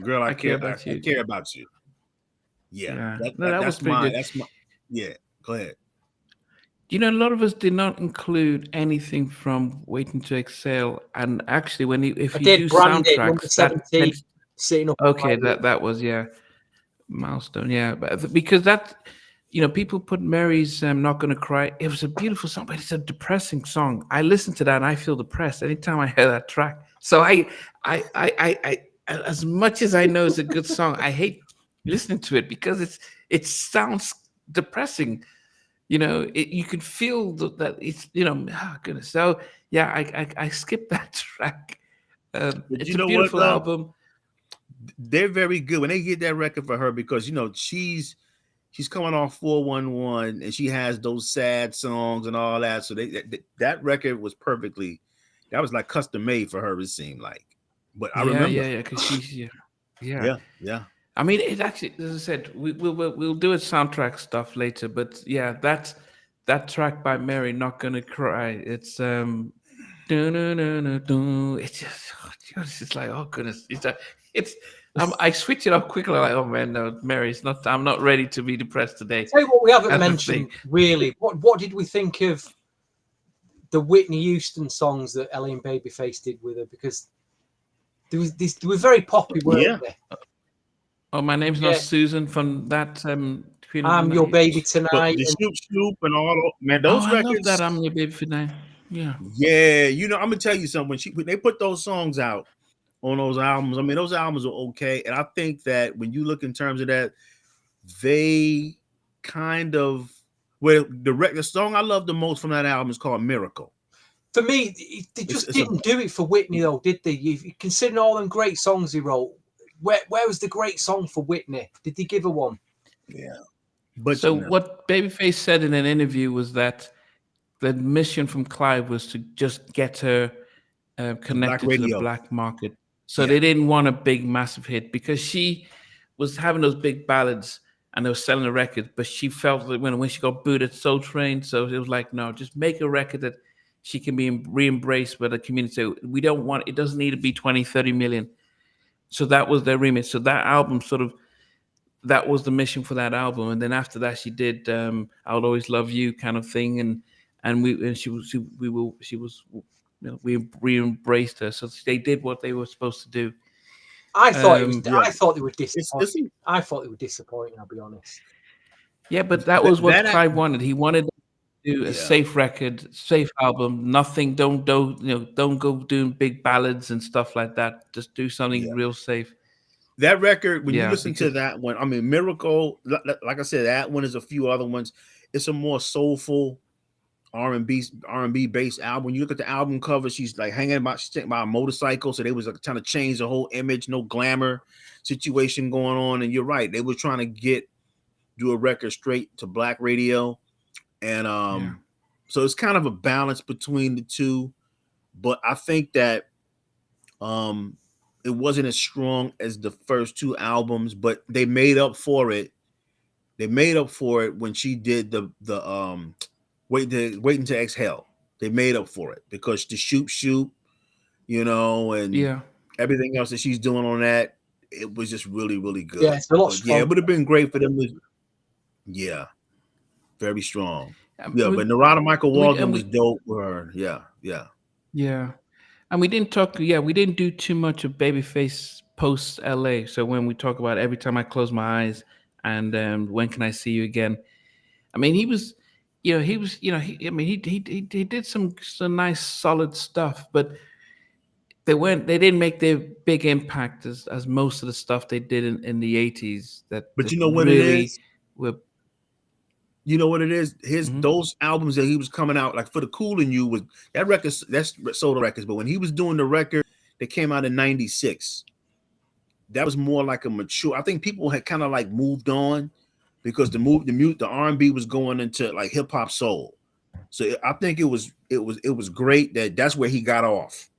Girl, I care about you. I care about you. Yeah. That's my. Yeah. Go ahead. A lot of us did not include anything from Waiting to Exhale, and actually, if you do soundtracks, that was Milestone, but because that, people put Mary's Not Gonna Cry. It was a beautiful song, but it's a depressing song. I listen to that and I feel depressed anytime I hear that track. So I as much as I know it's a good song, I hate listening to it because it sounds depressing. you could feel that it's, oh goodness. So yeah, I skipped that track. But It's you a know what beautiful though? album. They're very good when they get that record for her because she's coming off 411 and she has those sad songs and all that. So that record was that was like custom made for her, it seemed like. But I Yeah, remember. yeah, yeah. Because she's yeah. Yeah, yeah. I mean, it actually, as I said, we'll do a soundtrack stuff later. But yeah, that track by Mary, "Not Gonna Cry." It's it's just like, oh goodness, it's I switch it up quickly, like, oh man, no, Mary, it's not. I'm not ready to be depressed today. Tell you what, we haven't Kind of mentioned thing. really. What did we think of the Whitney Houston songs that Ellie and Babyface did with her? Because they were very poppy, weren't Yeah. they? Oh, my name's not Yeah, Susan from that Queen of the I'm your Night. baby But tonight. the And Shoop and all, man, Oh, those I love that. records. I'm your baby for nine. Yeah. Yeah, I'm gonna tell you something. When they put those songs out on those albums, I mean, those albums are okay. And I think that when you look in terms of that, they kind of the song I love the most from that album is called Miracle. for me, they just It's a didn't do it for Whitney, though, did they? You considering all them great songs he wrote, where was the great song for Whitney? Did they give her one? yeah, but So what Babyface said in an interview was that the mission from Clive was to just get her the Black connected to the Radio. black market. So Yeah, they didn't want a big, massive hit because she was having those big ballads and they were selling the records. But she felt that when she got booed at Soul Train, so it was like, no, just make a record that she can be re-embraced by the community. So we don't want, it doesn't need to be 20, 30 million. So that was their remit. So that album sort of, that was the mission for that album. And then after that, she did "I'll Always Love You" kind of thing, and she was we embraced her. So they did what they were supposed to do. I thought it was. yeah. I thought they were It's disappointing. I thought they were disappointing. I'll be honest. Yeah, but that was what that Clive wanted. He wanted to do a yeah. safe record, safe album. Nothing. Don't go doing big ballads and stuff like that. Just do something Yeah. real safe. That record, when you Yeah, listen to that one, I mean, Miracle, like I said, that one is a few other ones. It's a more soulful R&B based album. When you look at the album cover, she's like she's sitting by a motorcycle. So they was like trying to change the whole image, no glamour situation going on. And you're right, they were trying to do a record straight to black radio. And so it's kind of a balance between the two. But I think that it wasn't as strong as the first two albums, but they made up for it. They made up for it when she did the waiting to exhale. They made up for it because the shoot, and yeah. everything else that she's doing on that, it was just really, really good. Yeah, it's a lot But stronger. it would have been great for them to, yeah, very strong. Um, Yeah, we- but Narada Michael we- Walden and was we- dope for her. Yeah, yeah. Yeah. And we didn't talk, we didn't do too much of Babyface post LA. So when we talk about Every Time I Close My Eyes and When Can I See You Again? I mean, he was, I mean, he did some nice solid stuff, but they didn't make their big impact as most of the stuff they did in the 80s But that you know what it really is? were. You know what it is? Mhm. Those albums that he was coming out, like for the Cool in You, was that record, that's Soda Records. But when he was doing the record that came out in '96, that was more like a mature. I think people had kind of like moved on because the R&B was going into like hip hop soul. So I think it was great that's where he got off.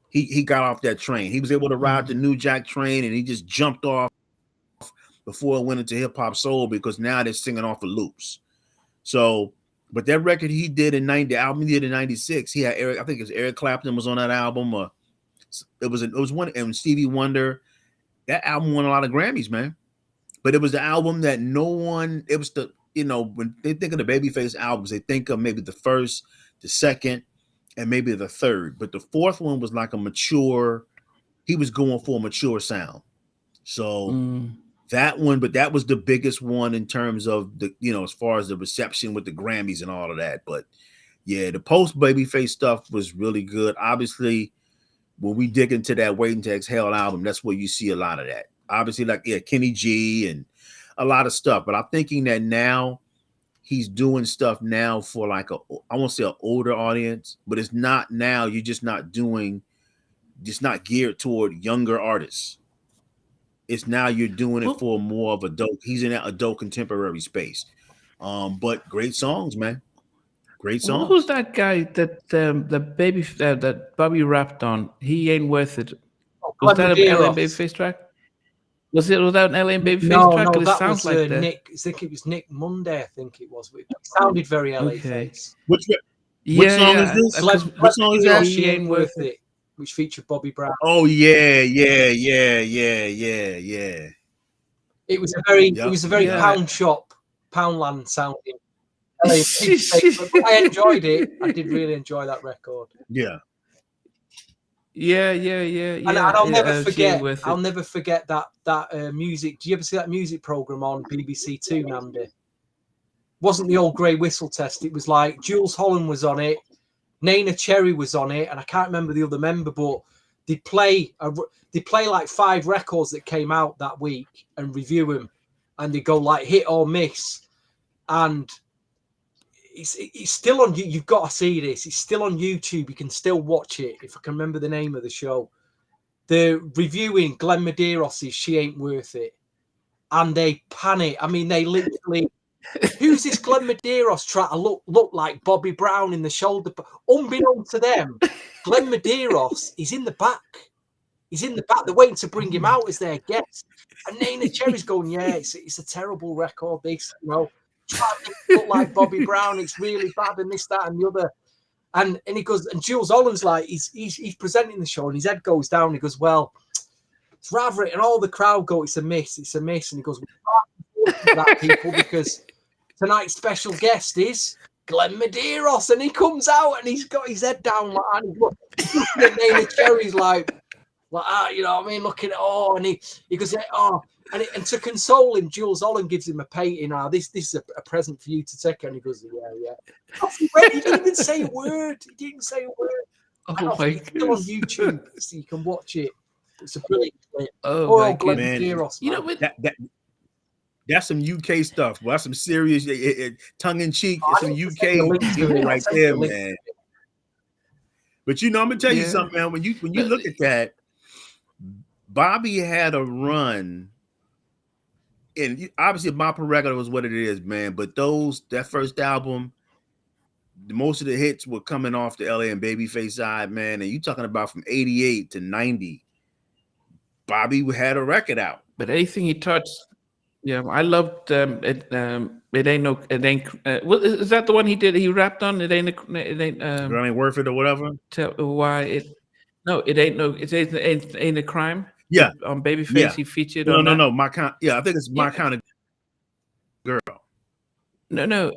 He got off that train. He was able to ride the New Jack train, and he just jumped off before it went into hip hop soul because now they're singing off of loops. So, but that record he did in the album he did in '96, he had I think it was Eric Clapton was on that album, or it was one, and Stevie Wonder. That album won a lot of Grammys, man. But it was the album that it was when they think of the Babyface albums, they think of maybe the first, the second, and maybe the third. But the fourth one was like he was going for a mature sound. So that one, but that was the biggest one in terms of as far as the reception with the Grammys and all of that. But yeah, the post Babyface stuff was really good. Obviously, when we dig into that Waiting to Exhale album, that's where you see a lot of that. Obviously, like Kenny G and a lot of stuff. But I'm thinking that now he's doing stuff now for like I won't say an older audience, but it's not now. You're just not geared toward younger artists. It's now you're doing it for more of adult. He's in that adult contemporary space. But great songs, man. Great songs. Who's that guy that that Bobby rapped on? He ain't worth it. Was that an LA Babyface track? Was that an LA Babyface track? No, It that sounds was like that. Nick. I think it was Nick Monday. I think it was. It sounded very LA Face. What song is this? What song is that? She Ain't Worth It, which featured Bobby Brown. Oh yeah. It was a very Poundland sounding. LA Babyface, but I enjoyed it. I did really enjoy that record. Yeah. And I'll never forget that music. Do you ever see that music program on BBC Two, Nandi? Wasn't the old Grey Whistle Test? It was like Jules Holland was on it, Nana Cherry was on it, and I can't remember the other member, but they play like 5 records that came out that week and review them, and they go like hit or miss, and it's still on. You've got to see this. It's still on YouTube. You can still watch it. If I can remember the name of the show, they're reviewing Glenn Medeiros' "She Ain't Worth It," and they panic. I mean, they literally. Who's this Glenn Medeiros trying to look like Bobby Brown in the shoulder? Unbeknownst to them, Glenn Medeiros is in the back. He's in the back. They're waiting to bring him out as their guest. And Nana Cherry's going, yeah, it's a terrible record. This, trying to look like Bobby Brown. It's really bad, and this, that, and the other. And he goes, and Jules Holland's like, he's presenting the show, and his head goes down. And he goes, well, it's rather it, and all the crowd go, it's a miss. And he goes, we can't afford that, people, because tonight's special guest is Glenn Medeiros, and he comes out and he's got his head down like, and he's looking at Nana Cherry's like you know what I mean, looking at and he goes, and to console him, Jules Holland gives him a painting. This is a present for you to take, and he goes, yeah. He didn't even say a word. Oh my it's still on YouTube, so you can watch it. It's a brilliant clip. Glenn Medeiros, that's some UK stuff. Well, that's some serious tongue in cheek. Some UK right there, man. But I'm gonna tell you something, man. When you look at that, Bobby had a run, and obviously Bob Record was what it is, man. But that first album, most of the hits were coming off the LA and Babyface side, man. And you talking about from 88 to 90, Bobby had a record out. But anything he touched. Yeah, I loved it. It ain't no. It ain't. Is that the one he did? He rapped on it. Ain't. It ain't. Girl ain't worth it or whatever. Tell why it. No, it ain't no. It ain't a crime. Yeah, on Babyface he featured. No. My kind. Yeah, I think it's my kind of girl. No.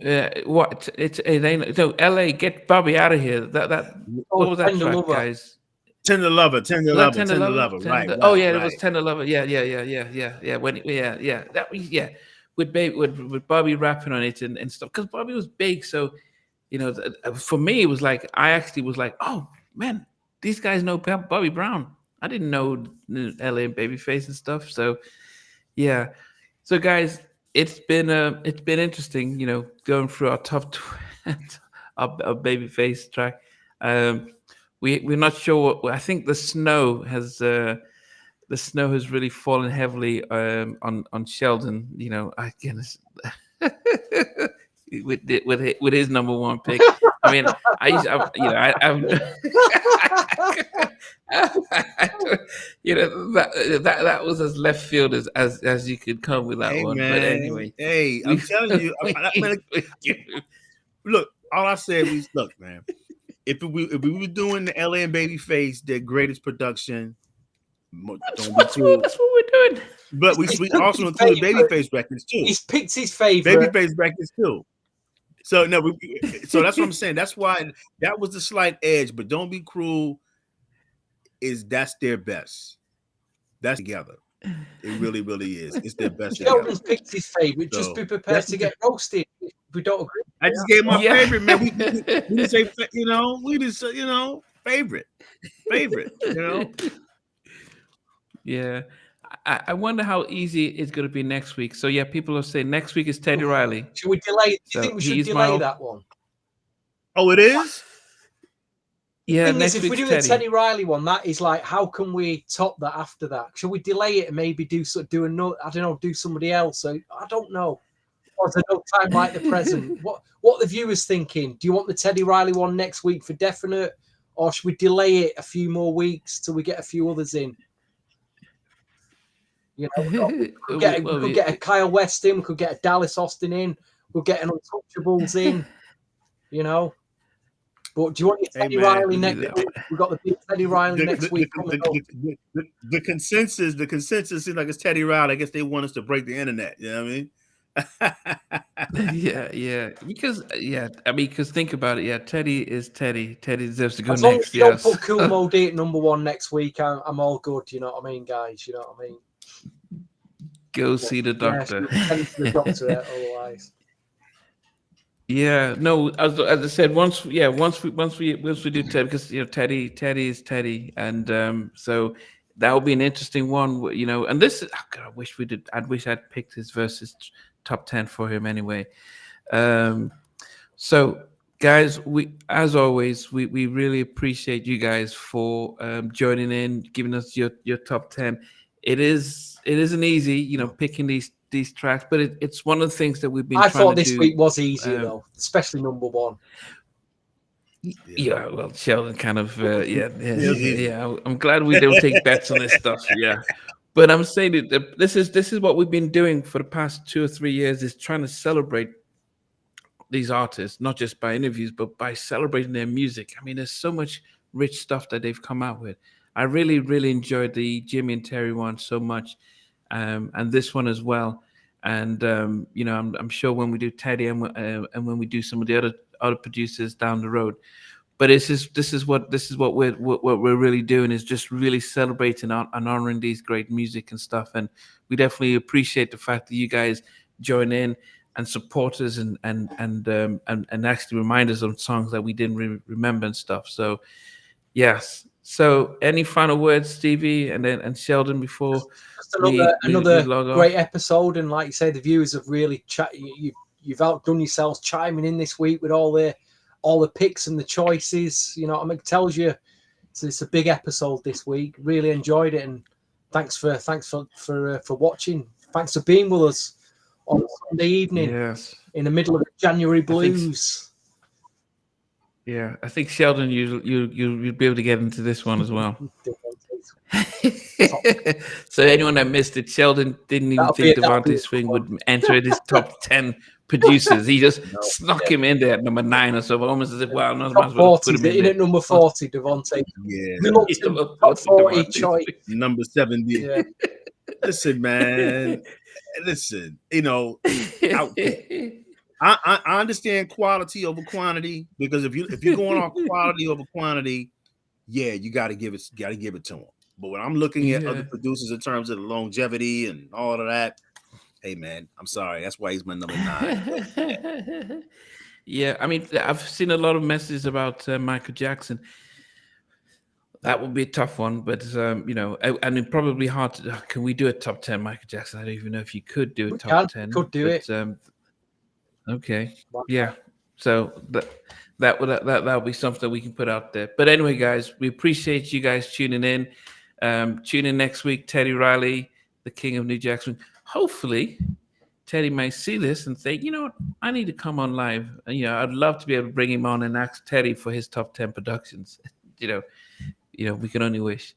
What? It ain't. No. L.A. Get Bobby out of here. What was that track, guys? Tender Lover, right. Oh yeah, it was Tender Lover. Yeah. When that was with Bobby rapping on it and stuff, because Bobby was big. So for me, it was like I actually was like, oh man, these guys know Bobby Brown. I didn't know LA and Babyface and stuff. So yeah, so guys, it's been interesting, going through our top our Babyface track. We're not sure what. I think the snow has really fallen heavily on Sheldon. Again, with his number one pick. I mean, that was as left field as you could come with that one. Man, but anyway, I'm telling you, look. All I said was, look, man. If we were doing the LA and Babyface, their greatest production, that's what we're doing. But we also included Babyface records too. He's picked his favorite Babyface records too. So so that's what I'm saying. That's why that was the slight edge. But Don't Be Cruel that's their best. That's together. It really, really is. It's their best. Sheldon's picked his favorite. So just be prepared to get roasted. We don't agree. I just gave my favorite, man. We didn't say, we just favorite. Yeah, I wonder how easy it's going to be next week. So yeah, people are saying next week is Teddy Riley. Should we delay? Do you So think we should he's delay my that one? Oh, it is. The yeah. thing is, Next if we week's do Teddy. the Teddy Riley one, that is like, how can we top that after that? Should we delay it and maybe do another? I don't know, do somebody else. So I don't know. Or there's no time like the present. What the viewers thinking? Do you want the Teddy Riley one next week for definite, or should we delay it a few more weeks till we get a few others in? You know, we could get a Kyle West in, we could get a Dallas Austin in, we'll get an Untouchables in. You know. But do you want your Teddy Riley next week? We've got the big Teddy Riley next week coming up. The consensus seems like it's Teddy Riley. I guess they want us to break the internet. You know what I mean? Yeah. Because think about it. Yeah, Teddy is Teddy. Teddy deserves to go as long next. As you don't put Cool Mo D at number one next week, I'm all good. You know what I mean, guys? You know what I mean? Go see the doctor. Send to the doctor otherwise. Yeah, no. As I said, once we do Teddy, because Teddy is Teddy, and so that would be an interesting one. And this is, God, I wish we did. I wish I'd picked his versus top 10 for him anyway. So guys, as always, we really appreciate you guys for joining in, giving us your top 10. It isn't easy, picking these tracks, but it's one of the things that we've been trying to do. I thought this week was easier though, especially number one. Yeah, well, Sheldon kind of yeah. I'm glad we don't take bets on this stuff. Yeah, but I'm saying that this is what we've been doing for the past 2 or 3 years, is trying to celebrate these artists, not just by interviews, but by celebrating their music. I mean, there's so much rich stuff that they've come out with. I really, really enjoyed the Jimmy and Terry one so much. And this one as well, and I'm sure when we do Teddy and when we do some of the other producers down the road, but this is what we're really doing, is just really celebrating and honoring these great music and stuff, and we definitely appreciate the fact that you guys join in and support us and actually remind us of songs that we didn't remember and stuff. So yes. So, any final words, Stevie, and Sheldon, before just another log great off? Episode, and like you say, the viewers have really you've outdone yourselves chiming in this week with all the picks and the choices. You know, I mean, it tells you it's a big episode this week. Really enjoyed it, and thanks for watching. Thanks for being with us on Sunday evening. Yes. In the middle of the January blues. Yeah, I think Sheldon, you'll be able to get into this one as well. So anyone that missed it, Sheldon didn't even think Devontae Swing would enter his top 10 producers. He just snuck him in there at number 9 or so, almost as if, well, no, might as well put him in there. At number 40, Devontae. Yeah. Top 40 choice. Number 70. Yeah. Listen, man. Listen, I understand quality over quantity, because if you're going on quality over quantity, yeah, you got to give it to them. But when I'm looking at other producers in terms of the longevity and all of that, hey man, I'm sorry, that's why he's my number 9. Yeah, I mean, I've seen a lot of messages about Michael Jackson. That would be a tough one, but and it's probably hard to. Can we do a top 10 Michael Jackson? I don't even know if you could do a top 10. Could do it. Okay. Yeah. So that'll be something we can put out there. But anyway, guys, we appreciate you guys tuning in. Tune in next week. Teddy Riley, the King of New Jack Swing. Hopefully, Teddy might see this and think, you know what, I need to come on live. And, I'd love to be able to bring him on and ask Teddy for his top 10 productions. We can only wish.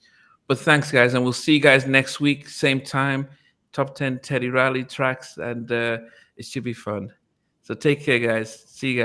But thanks, guys, and we'll see you guys next week, same time. Top 10 Teddy Riley tracks, and it should be fun. So take care, guys. See you guys.